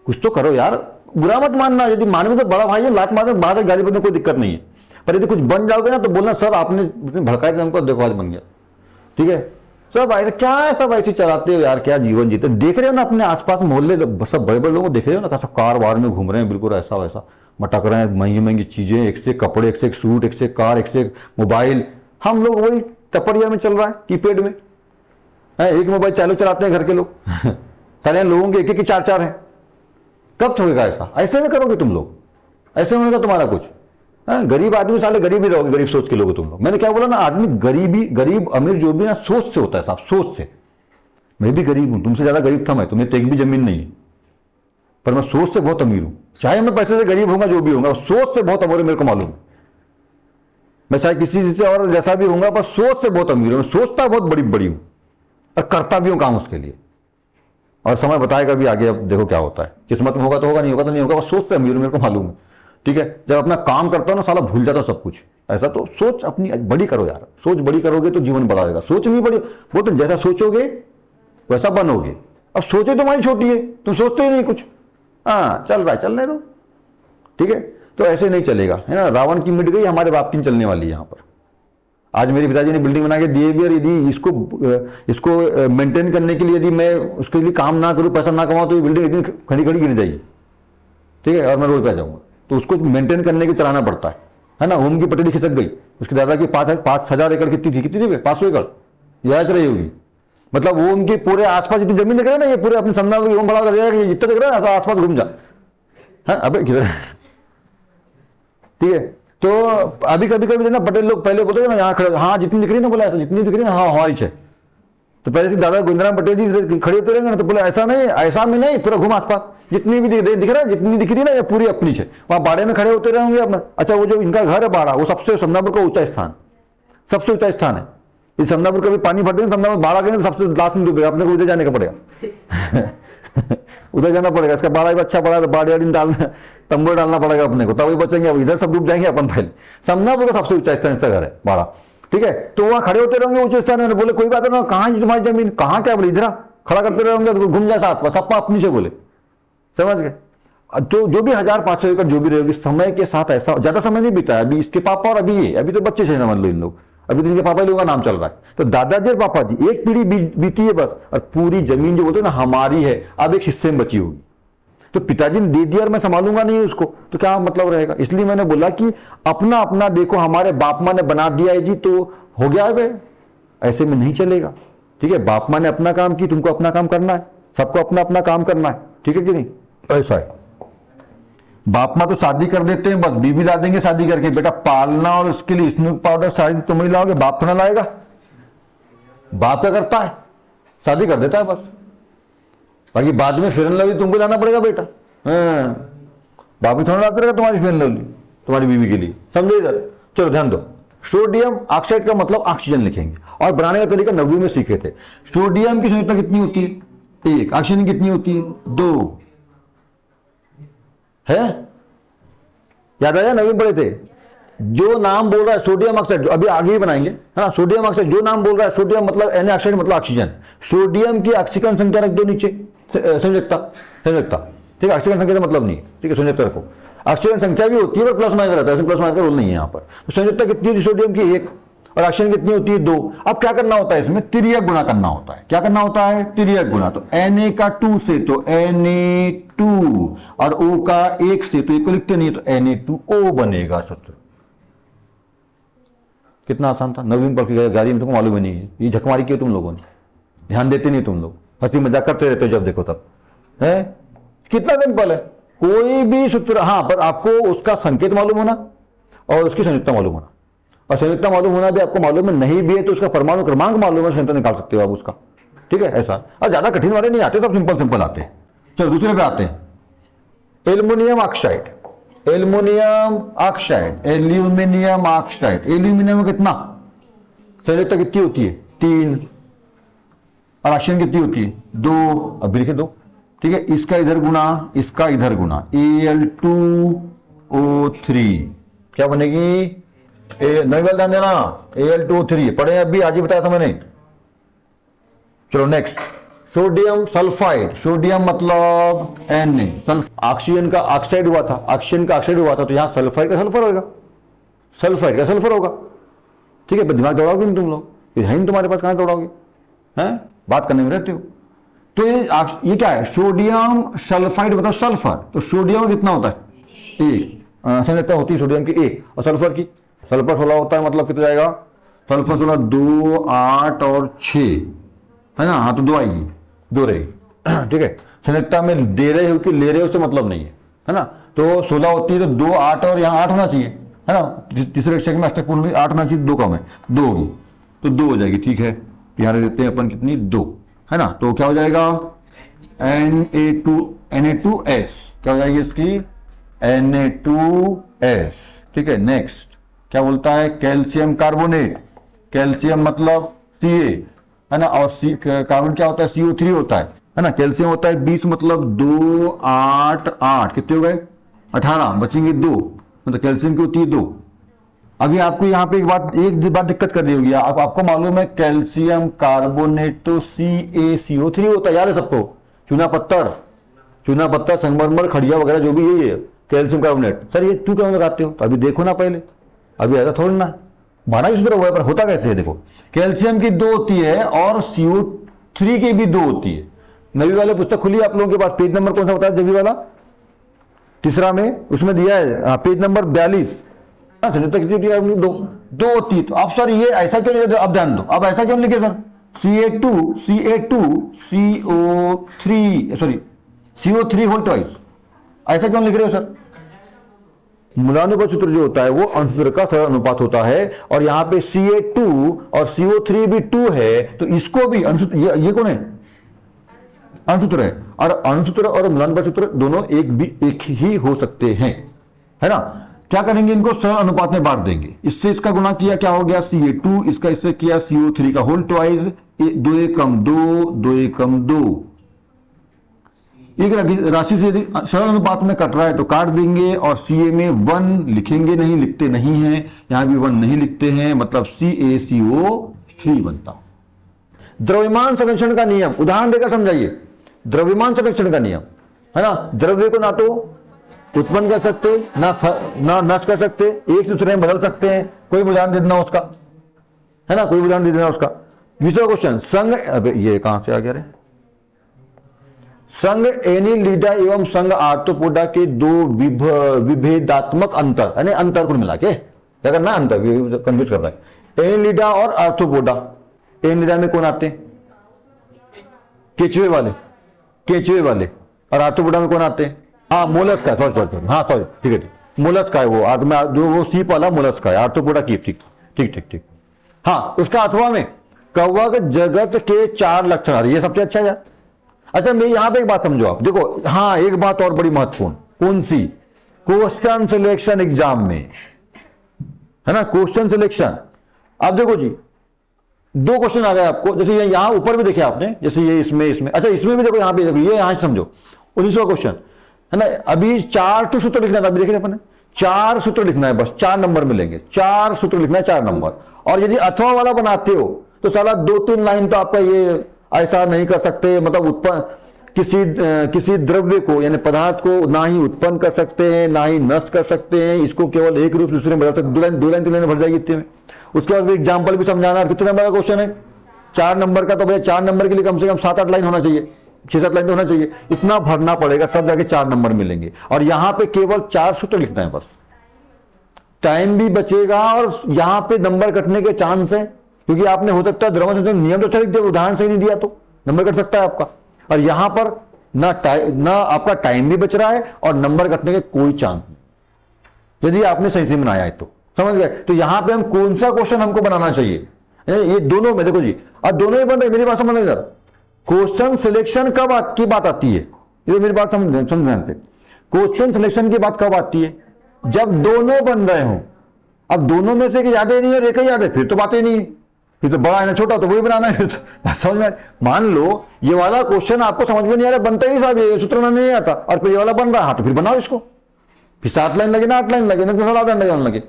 कुछ तो करो यार। बुरा मत मानना, यदि मानवे तो बड़ा भाई है, लात मारने बाद गाली बदने कोई दिक्कत नहीं है, पर यदि कुछ बन जाओगे ना तो बोलना सर आपने भड़काया था हमको, देखो आज बन गया, ठीक है। सब ऐसे क्या है, सब ऐसे चलाते हो यार, क्या जीवन जीते। देख रहे हो ना अपने आसपास मोहल्ले, सब बड़े बड़े लोगों को देख रहे हो ना, कैसा कार वार में घूम रहे हैं, बिल्कुल ऐसा वैसा मटक रहे हैं, महंगी महंगी चीजें, एक से कपड़े, एक से एक सूट, एक से एक कार, एक से एक मोबाइल। हम लोग वही टपरिया में चल रहा है, कीपैड में है, एक मोबाइल चालू चलाते हैं घर के लोग सारे लोगों के एक एक 4-4 है। कब होगा ऐसा, ऐसे में करोगे तुम लोग, ऐसे में होगा तुम्हारा कुछ। गरीब आदमी साले गरीब ही रहोगे, गरीब सोच के लोग तुम लोग। मैंने क्या बोला ना, आदमी गरीब अमीर जो भी ना, सोच से होता है साहब, सोच से। मैं भी गरीब हूं, तुमसे ज्यादा गरीब था मैं, तुम्हें तो एक भी जमीन नहीं है, पर मैं सोच से बहुत अमीर हूं। चाहे मैं पैसे से गरीब होऊंगा, जो भी होऊंगा, सोच से बहुत अमीर हूं, मेरे को मालूम। मैं चाहे किसी से और जैसा भी होऊंगा, पर सोच से बहुत अमीर हूं, सोचता बहुत बड़ी हूं और करता भी हूं काम उसके लिए। और समय बताएगा भी आगे, अब देखो क्या होता है, किस्मत में होगा तो होगा, नहीं होगा तो नहीं होगा, बस सोच से अमीर हूं, मेरे को मालूम है, ठीक है। जब अपना काम करता हूं ना, साला भूल जाता हूं सब कुछ। ऐसा तो सोच अपनी बड़ी करो यार, सोच बड़ी करोगे तो जीवन बड़ा होगा। सोच नहीं बड़ी, वो तो जैसा सोचोगे वैसा बनोगे। अब सोचे तुम्हारी छोटी है, तुम सोचते ही नहीं कुछ, हाँ चल रहा है, चलने दो, ठीक है। तो ऐसे नहीं चलेगा, है ना। रावण की मिट गई, हमारे बाप की चलने वाली है यहाँ पर। आज मेरे पिताजी ने बिल्डिंग बना के दिए भी, और यदि इसको मेंटेन करने के लिए यदि मैं उसके लिए काम ना करूं, पैसा ना कमाऊं, तो ये बिल्डिंग इतनी खड़ी खड़ी गिर जाएगी, ठीक है, और मैं रोज पे जाऊंगा। तो उसको मेंटेन करने के चलाना पड़ता है ना। ओम की पटड़ी खिसक गई, उसके दादा की 5,000 एकड़ कितनी थी 500 एकड़ याद रही होगी। मतलब वो उनके पूरे आसपास जितनी जमीन दिख रहा है ना, ये पूरे अपने समझा ओम बड़ा कर दिया, जितना दिख रहा है ना आसपास घूम जा, है अबे किधर, ठीक है। तो अभी कभी कभी ना पटेल लोग पहले बोलते ना, यहाँ खड़े, हाँ जितनी दिख रही ना, बोला ऐसा जितनी दिख रही ना, हाँ हमारी है। तो पहले से दादा गुंजराम पटेल जी खड़े होते रहेंगे ना, तो बोला ऐसा नहीं, ऐसा में नहीं, पूरा घूम आसपास जितनी भी दिख रहा है, जितनी दिख रही ना, ये पूरी अपनी है। वहां बाड़े में खड़े होते रहेंगे अपना। अच्छा, वो जो इनका घर है बाड़ा, वो सबसे समनापुर का ऊंचा स्थान, सबसे ऊंचा स्थान है। इस समनापुर का भी पानी भरते हैं, समनापुर बाड़ा के सबसे लास्ट में डूबेगा, अपने को उधर जाने का पड़ेगा उधर जाना पड़ेगा, इसका बाड़ा भी अच्छा पड़ा तो बाड़ी डालना, तंबू डालना पड़ेगा अपने को, तभी बचेंगे। अब इधर सब डूब जाएंगे अपन पहले। समनापुर का सबसे ऊंचा स्थान इसका घर है बाड़ा, ठीक है। तो वहां खड़े होते रहेंगे ऊंचे स्थान में, बोले कोई बात नहीं, कहाँ तुम्हारी जमीन, कहाँ क्या, बोले इधर खड़ा करते रहेंगे तो घूम जाए साथ पास, अपना अपनी से बोले, समझ गए। तो जो भी 1500 एकड़ जो भी रहेगी, समय के साथ ऐसा ज्यादा समय नहीं बीता है। अभी इसके पापा और अभी ये, अभी तो बच्चे से समझ लो इन लोग, अभी तो इनके पापा लोगों का नाम चल रहा है। तो दादाजी और पापा जी एक पीढ़ी बीती है बस, और पूरी जमीन जो बोलते हैं ना हमारी है, अब एक हिस्से में बची होगी। तो पिताजी ने दे दिया और मैं संभालूंगा नहीं उसको, तो क्या मतलब रहेगा। इसलिए मैंने बोला कि अपना अपना देखो, हमारे बाप माँ ने बना दिया है जी तो हो गया है, ऐसे में नहीं चलेगा, ठीक है। बाप माँ ने अपना काम की, तुमको अपना काम करना है, सबको अपना अपना काम करना है, ठीक है कि नहीं, ऐसा है। बाप माँ तो शादी कर देते हैं, बस बीवी ला देंगे शादी करके, बेटा पालना और उसके लिए स्नूप पाउडर शादी तुम ही लाओगे, बाप तो ना लाएगा। बाप क्या करता है, शादी कर देता है बस, बाकी बाद में फेयर एंड लवली तुमको लाना पड़ेगा बेटा। बाप भी थोड़ा लाते रहेगा तुम्हारी फेयर एंड लवली तुम्हारी बीवी के लिए, समझे इधर। चलो ध्यान दो, सोडियम ऑक्साइड का मतलब ऑक्सीजन लिखेंगे, और बनाने का तरीका 90 में सीखे थे। सोडियम की संरचना कितनी होती है, 1। ऑक्सीजन कितनी होती है, 2 है, याद आया, 90 पढ़े थे। जो नाम बोल रहा है सोडियम ऑक्साइड, जो अभी आगे ही बनाएंगे, हाँ सोडियम ऑक्साइड जो नाम बोल रहा है, सोडियम मतलब Na ऑक्साइड मतलब ऑक्सीजन। सोडियम की ऑक्सीजन संख्या रख दो नीचे, संयुक्ता, संयुक्ता, ठीक है। ऑक्सीजन संख्या का मतलब नहीं, ठीक है, संयुक्ता रखो। ऑक्सीजन संख्या भी होती है पर प्लस माइनस रहता है, प्लस माइनस का रोल नहीं है यहाँ पर। तो संयुक्ता कितनी होती है सोडियम की, 1, और ऑक्सीजन कितनी होती है, 2। अब क्या करना होता है इसमें, तिर्यक गुणा करना होता है। क्या करना होता है, तिर्यक गुणा। तो Na का 2 से तो Na2, और O का 1 से तो 1 को लिखते नहीं है, तो Na2O बनेगा सूत्र। कितना आसान था, 9वीं पढ़ के गाड़ी में तुमको मालूम ही नहीं है, ये झकमारी की तुम लोगों ने, ध्यान देते नहीं तुम लोग, हंसी मजाक करते रहते हो जब देखो तब, है कितना सिंपल है। कोई भी सूत्र, हाँ पर आपको उसका संकेत मालूम होना और उसकी संयुक्ता मालूम होना, और संयुक्ता मालूम होना भी आपको मालूम है, नहीं भी है तो उसका परमाणु क्रमांक मालूम है, संयुक्ता निकाल सकते हो आप उसका, ठीक है ऐसा। और ज्यादा कठिन वाले नहीं आते, सब सिंपल सिंपल आते हैं। चलो दूसरे पे आते हैं, aluminium oxide, aluminium oxide, aluminium oxide. Aluminium कितना, संयुक्ता कितनी होती है, 3, और ऑक्सीजन कितनी होती है, 2। अब लिखे 2, ठीक है। इसका इधर गुना, इसका इधर गुना, Al2O3 क्या बनेगी, नहीं बोल ध्यान देना, Al2O3 पढ़े अभी, आज ही बताया था मैंने। चलो नेक्स्ट, सोडियम सल्फाइड। सोडियम मतलब Na, ऑक्सीजन का ऑक्साइड हुआ था, ऑक्सीजन का ऑक्साइड हुआ था, तो यहां सल्फाइड का सल्फर होगा, सल्फाइड का सल्फर होगा, ठीक है। दिमाग दौड़ाओगे नहीं तुम लोग, है नहीं तुम्हारे पास, कहां दौड़ाओगे, हैं बात करने में रहते हो। तो ये क्या है, सोडियम सल्फाइड मतलब सल्फर। तो सोडियम कितना होता है, 1, संयुक्ता होती है सोडियम की 1, और सल्फर की, सल्फर 16 होता है, मतलब कितना जाएगा, सल्फर 16, 2, 8 और 6 है ना, हाँ तो 2 आएगी, 2 रहेगी, ठीक है। संयुक्ता में दे रहे हो कि ले रहे हो उससे मतलब नहीं है ना। तो 16 होती है तो 2, 8 और यहाँ 8 होना चाहिए, है ना। तीसरे अक्षर में अष्टक पूर्ण में 8 होना चाहिए, 2 कम है, 2 होगी, तो 2 हो जाएगी, ठीक है। यहाँ देते हैं अपन कितनी, 2, है ना। तो क्या हो जाएगा, Na2S, क्या हो जाएगी इसकी, Na2S, ठीक है। नेक्स्ट क्या बोलता है, कैल्शियम कार्बोनेट। कैल्शियम मतलब Ca, है ना, और कार्बन क्या होता है, CO3 होता है ना। कैल्शियम होता है 20, मतलब 2, 8, 8 कितने हो गए, 18, बचेंगे 2, मतलब कैल्शियम की होती है 2। अभी आपको यहाँ पे एक बात दिक्कत कर रही होगी, आपको मालूम है कैल्शियम कार्बोनेट तो CaCO3 होता है, याद है सबको। चूना पत्थर, संगमरमर, खड़िया वगैरह जो भी ये कैल्शियम कार्बोनेट। सर ये क्यों क्यों लगाते हो, तो अभी देखो ना पहले, अभी ऐसा थोड़ी ना माना इस तरह हुआ है, पर होता कैसे है देखो। कैल्शियम की 2 होती है और CO3 की भी 2 होती है। नवी वाले पुस्तक खुली है आप लोगों के पास, पेज नंबर कौन सा बताया, जबी वाला तीसरा में, उसमें दिया है पेज नंबर 42। संयुक्ता कितनी होती है, 2 होती है। तो अब सर ये ऐसा क्यों लिखे, अब ध्यान दो, अब ऐसा क्यों लिखे सर, CO3 होल ट्वाइस, ऐसा क्यों लिख रहे हो सर। मूलानुपात सूत्र जो होता है वो अंशसूत्र का सरल अनुपात होता है, और यहाँ पे Ca2 और CO3 भी 2 है, तो इसको भी अंशसूत्र, ये कौन है, अंशसूत्र है। और अंशसूत्र और मूलानुपात सूत्र दोनों एक ही हो सकते हैं, है ना। क्या करेंगे, इनको सरल अनुपात में बांट देंगे। इससे इसका गुना किया, क्या हो गया, Ca2, इसका इससे किया CO3 का होल ट्वाइस, 2 एकम 2, 2 एकम 2, एक राशि से यदि सरल अनुपात में कट रहा है तो काट देंगे, और सीए में 1 लिखेंगे नहीं, लिखते नहीं है, यहां भी 1 नहीं लिखते हैं, मतलब CaCO3 बनता। द्रव्यमान संरक्षण का नियम उदाहरण देकर समझाइए। द्रव्यमान संरक्षण का नियम है ना, द्रव्य को ना तो उत्पन्न कर सकते ना नष्ट कर सकते, एक दूसरे में बदल सकते हैं। कोई उदाहरण दे देना उसका, है ना, कोई उदाहरण दे देना उसका। दूसरा क्वेश्चन, संघ, अबे ये कहां से आ गया रे, संघ एनिलिडा एवं संघ आर्थ्रोपोडा के दो विभेदात्मक अंतर, यानी अंतर को मिला के क्या करना, अंतर कंफ्यूज कर रहा है। एनिलिडा और आर्थ्रोपोडा, एनिलिडा में कौन आते हैं, केचुए वाले, और आर्थ्रोपोडा में कौन आते हैं, हाँ मोलस्क का, सॉरी हाँ सॉरी, ठीक है, मोलस्क का है वो, आदमी जो वो सीप वाला मोलस्क का है, आर्थ्रोपोडा की, ठीक। हाँ, उसका अथवा में कवक जगत के 4 लक्षण आ रहे, ये सबसे अच्छा है। अच्छा, मैं यहां पे एक बात समझो आप, देखो, हाँ एक बात और बड़ी महत्वपूर्ण, कौन सी, क्वेश्चन सिलेक्शन एग्जाम में, है ना, क्वेश्चन सिलेक्शन। अब देखो जी, 2 क्वेश्चन आ गए आपको, जैसे ये यहां ऊपर भी देखे आपने, जैसे ये इसमें, अच्छा इसमें भी देखो, यहां पे देखो, ये यहां समझो 19वां क्वेश्चन है ना। अभी 4 सूत्र लिखना था, अभी देखे अपन 4 सूत्र लिखना है, बस 4 नंबर मिलेंगे, 4 सूत्र लिखना है, 4 नंबर। और यदि अथवा वाला बनाते हो तो साला 2-3 लाइन तो आपका ये ऐसा नहीं कर सकते, मतलब उत्पन्न किसी द्रव्य को यानी पदार्थ को ना ही उत्पन्न कर सकते हैं ना ही नष्ट कर सकते हैं, इसको केवल एक रूप दूसरे में बदल सकते, 2 लाइन 3 लाइन भर जाएगी इतने में। उसके बाद एग्जाम्पल भी समझाना, कितने नंबर का क्वेश्चन है, 4 नंबर का, तो भैया 4 नंबर के लिए कम से कम 7-8 लाइन होना चाहिए, 6-7 लाइन तो होना चाहिए, इतना भरना पड़ेगा, तब जाके 4 नंबर मिलेंगे। और यहां पे केवल 4 सूत्र लिखना है बस, टाइम भी बचेगा और यहां पे नंबर कटने के चांस है, क्योंकि आपने हो सकता है द्रव्य संरक्षण नियम तो अच्छा लिख दिया, उदाहरण सही नहीं दिया तो नंबर कट सकता है आपका। और यहां पर ना आपका टाइम भी बच रहा है और नंबर कटने के कोई चांस नहीं, यदि आपने सही से बनाया है तो, समझ गए। तो यहां पे हम कौन सा क्वेश्चन हमको बनाना चाहिए, ये दोनों में देखो जी, अब दोनों ही बन रहे, मेरी बात समझ नहीं, क्वेश्चन सिलेक्शन कब की बात आती है, ये मेरी बात समझ ध्यान से, क्वेश्चन सिलेक्शन की बात कब आती है, जब दोनों बन रहे हो। अब दोनों में से एक याद ही नहीं है, एक ही याद है, फिर तो बात ही नहीं है, फिर तो बड़ा है ना छोटा तो वही बनाना है, फिर तो समझ में। मान लो ये वाला क्वेश्चन आपको समझ में नहीं आ रहा, बनता ही नहीं साहब, ये सूत्र नहीं आता, और फिर ये वाला बन रहा है, तो फिर बनाओ इसको, फिर 7 लाइन लगे ना 8 लाइन लगे ना 7 लाइन लगे,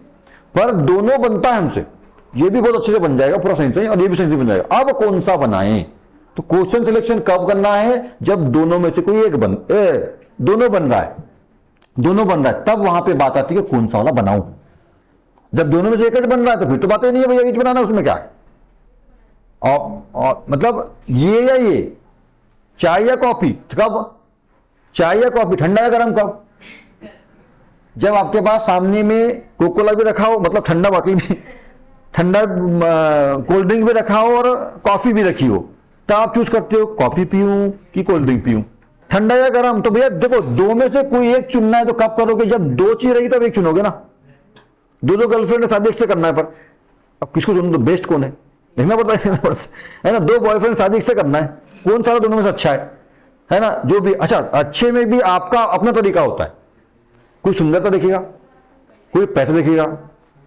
पर दोनों बनता है हमसे, ये भी बहुत अच्छे से बन जाएगा पूरा सही से, और ये भी सही से बन जाएगा। अब कौन सा बनाएं, तो क्वेश्चन सिलेक्शन कब करना है, जब दोनों में से कोई एक दोनों बन रहा है, तब वहां पे बात आती है कौन सा वाला बनाऊं। जब दोनों में से एक बन रहा है तो फिर तो बात ही नहीं है भैया ये बनाना, उसमें क्या है। और मतलब ये या ये, चाय या कॉफी कब, चाय या कॉफी, ठंडा या गर्म कब, जब आपके पास सामने में कोकोला भी रखा हो, मतलब ठंडा बाटली में ठंडा कोल्ड ड्रिंक भी रखा हो और कॉफी भी रखी हो, तो आप चूज करते हो कॉफी पीऊं कि कोल्ड ड्रिंक पीऊं, ठंडा या गर्म। तो भैया देखो, 2 में से कोई एक चुनना है, तो कब करोगे, जब 2 चीज रही तब एक चुनोगे ना। 2 गर्लफ्रेंड शादी से करना है, पर अब किसको चुनो, तो बेस्ट कौन है, देखना पड़ता है ना। 2 बॉयफ्रेंड शादी से करना है, कौन सा दोनों में से अच्छा है ना, जो भी। अच्छा, अच्छे में भी आपका अपना तरीका होता है, कोई सुंदरता देखेगा, कोई पैसा देखेगा,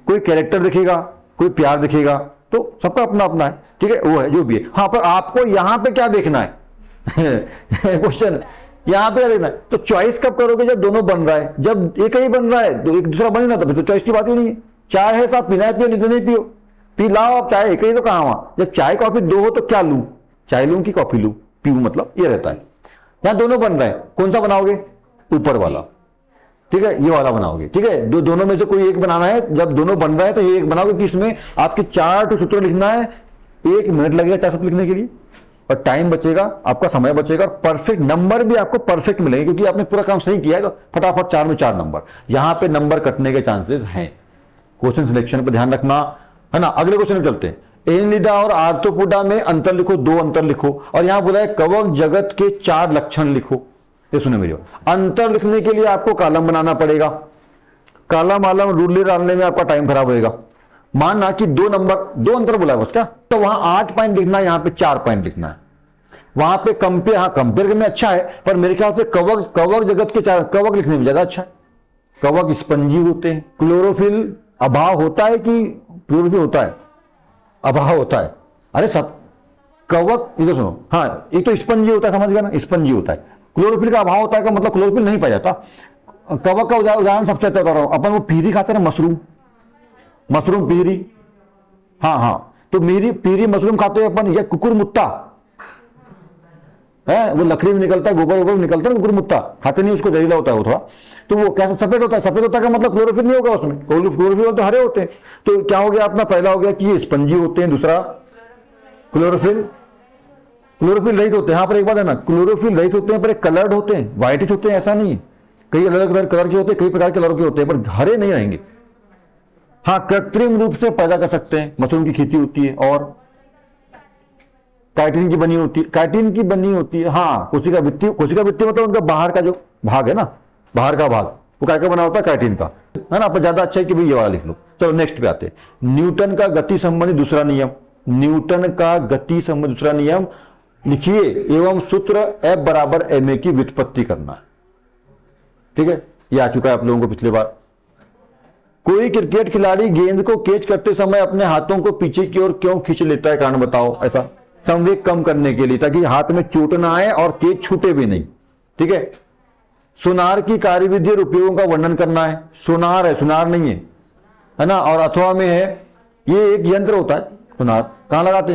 कोई कैरेक्टर देखेगा, कोई प्यार दिखेगा, तो सबका अपना अपना है, ठीक है, वो है जो भी है। हाँ, पर आपको यहां पे क्या देखना है क्वेश्चन यहां पे क्या देखना है, तो चॉइस कब करोगे, जब दोनों बन रहा है। जब एक ही बन रहा है तो एक दूसरा बने ना, तो फिर तो चॉइस की बात ही नहीं है। चाय है साथ, पीना है पियो, नहीं तो नहीं पियो, पी लाओ आप चाय, एक ही तो कहा वहां। जब चाय कॉफी 2 हो तो क्या लूं, चाय लूं कि कॉफी लूं, पीऊं, मतलब ये रहता है। यहां दोनों बन रहे हैं, कौन सा बनाओगे, ऊपर वाला, ठीक है, ये वाला बनाओगे, ठीक है। दोनों में से कोई एक बनाना है, जब दोनों बन रहा है तो ये एक बनाओगे, कि इसमें आपके 4 सूत्र लिखना है, 1 मिनट लगेगा 4 सूत्र लिखने के लिए, और टाइम बचेगा, आपका समय बचेगा, परफेक्ट नंबर भी आपको परफेक्ट मिलेंगे, क्योंकि आपने पूरा काम सही किया है, तो फटाफट 4 में 4 नंबर। यहां पे नंबर कटने के चांसेस हैं, क्वेश्चन सिलेक्शन पर ध्यान रखना, है ना। अगले क्वेश्चन में चलते हैं। एनिलिडा और आर्थ्रोपोडा में अंतर लिखो, 2 अंतर लिखो, और यहां बोला है कवक जगत के 4 लक्षण लिखो। ये सुने मेरी बात, अंतर लिखने के लिए आपको कॉलम बनाना पड़ेगा, कॉलम आलम रूले डालने में आपका टाइम खराब होएगा। मानना कि 2 अंतर बोला है बस, क्या, तो वहां 8 पॉइंट लिखना है, यहां पे 4 पॉइंट लिखना है। वहां पे कंपेयर, हाँ कंपेयर करने में अच्छा है, पर मेरे ख्याल से कवक जगत के 4 कवक लिखने में ज्यादा अच्छा है। कवक स्पंजी होते हैं, क्लोरोफिल अभाव होता है कि क्लोरोफिल होता है, अभाव होता है। अरे सब कवक, इधर सुनो, हाँ एक तो स्पंजी होता है, समझ गया ना, स्पंजी होता है, क्लोरोफिल का अभाव होता है का मतलब क्लोरोफिल नहीं पाया जाता। कवक का उदाहरण सबसे अच्छा बता रहा हूं, अपन वो पीरी खाते हैं ना, मशरूम पीरी, हाँ हाँ, तो मेरी पीरी मशरूम खाते हैं अपन, या कुकुरमुत्ता है, वो लकड़ी में निकलता है, गोबर वोबर निकलता है, कुकुरमुत्ता खाते नहीं, उसको जहरीला होता है वो थोड़ा। तो वो कैसा सफेद होता है, सफेद होता है का मतलब क्लोरोफिल नहीं होगा उसमें, क्लोरोफिल तो हरे होते हैं। तो क्या हो गया अपना, पहला हो गया कि ये स्पंजी होते हैं, दूसरा क्लोरोफिल रहित होते हैं। यहाँ पर एक बात है ना, क्लोरोफिल रहित होते हैं पर कलर्ड होते हैं, व्हाइटिश होते हैं, ऐसा नहीं है, कई अलग अलग कलर के होते हैं, कई प्रकार के कलर के होते हैं, पर हरे नहीं रहेंगे। हाँ, कृत्रिम रूप से पैदा कर सकते हैं, मशरूम की खेती होती है, और काइटिन की बनी होती है, हाँ, कोशिका भित्ति मतलब उनका बाहर का जो भाग है ना, बाहर का भाग, वो क्या बना होता है, काइटिन का, है ना। पर ज्यादा अच्छा है कि भाई ये वाला लिख लो। चलो नेक्स्ट पे आते हैं, न्यूटन का गति संबंधी दूसरा नियम लिखिए एवं सूत्र F बराबर ma की व्युत्पत्ति करना है। ठीक है, ये आ चुका है आप लोगों को पिछले बार। कोई क्रिकेट खिलाड़ी गेंद को कैच करते समय अपने हाथों को पीछे की ओर क्यों खींच लेता है, कारण बताओ। ऐसा संवेग कम करने के लिए, ताकि हाथ में चोट ना आए और कैच छूटे भी नहीं। ठीक है, सोनार की कार्यविधि और उपयोगों का वर्णन करना है। सोनार है, सुनार नहीं है ना, और अथवा में है, ये एक यंत्र होता है सोनार। कहां लगाते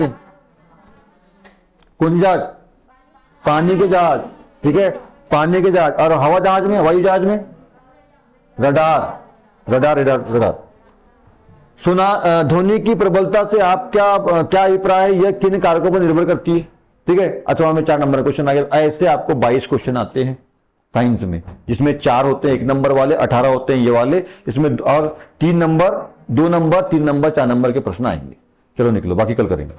हैं, कौन सी जहाज, पानी के जहाज, ठीक है, पानी के जहाज, और हवाई जहाज में रडार। सुना, ध्वनि की प्रबलता से आप क्या अभिप्राय है, यह किन कारकों पर निर्भर करती है। ठीक है, अथवा में 4 नंबर क्वेश्चन आ गया। ऐसे आपको 22 क्वेश्चन आते हैं साइंस में, जिसमें 4 होते हैं 1 नंबर वाले, 18 होते हैं ये वाले, इसमें और 3 नंबर, 2 नंबर, 3 नंबर, 4 नंबर के प्रश्न आएंगे। चलो निकलो, बाकी कल करेंगे।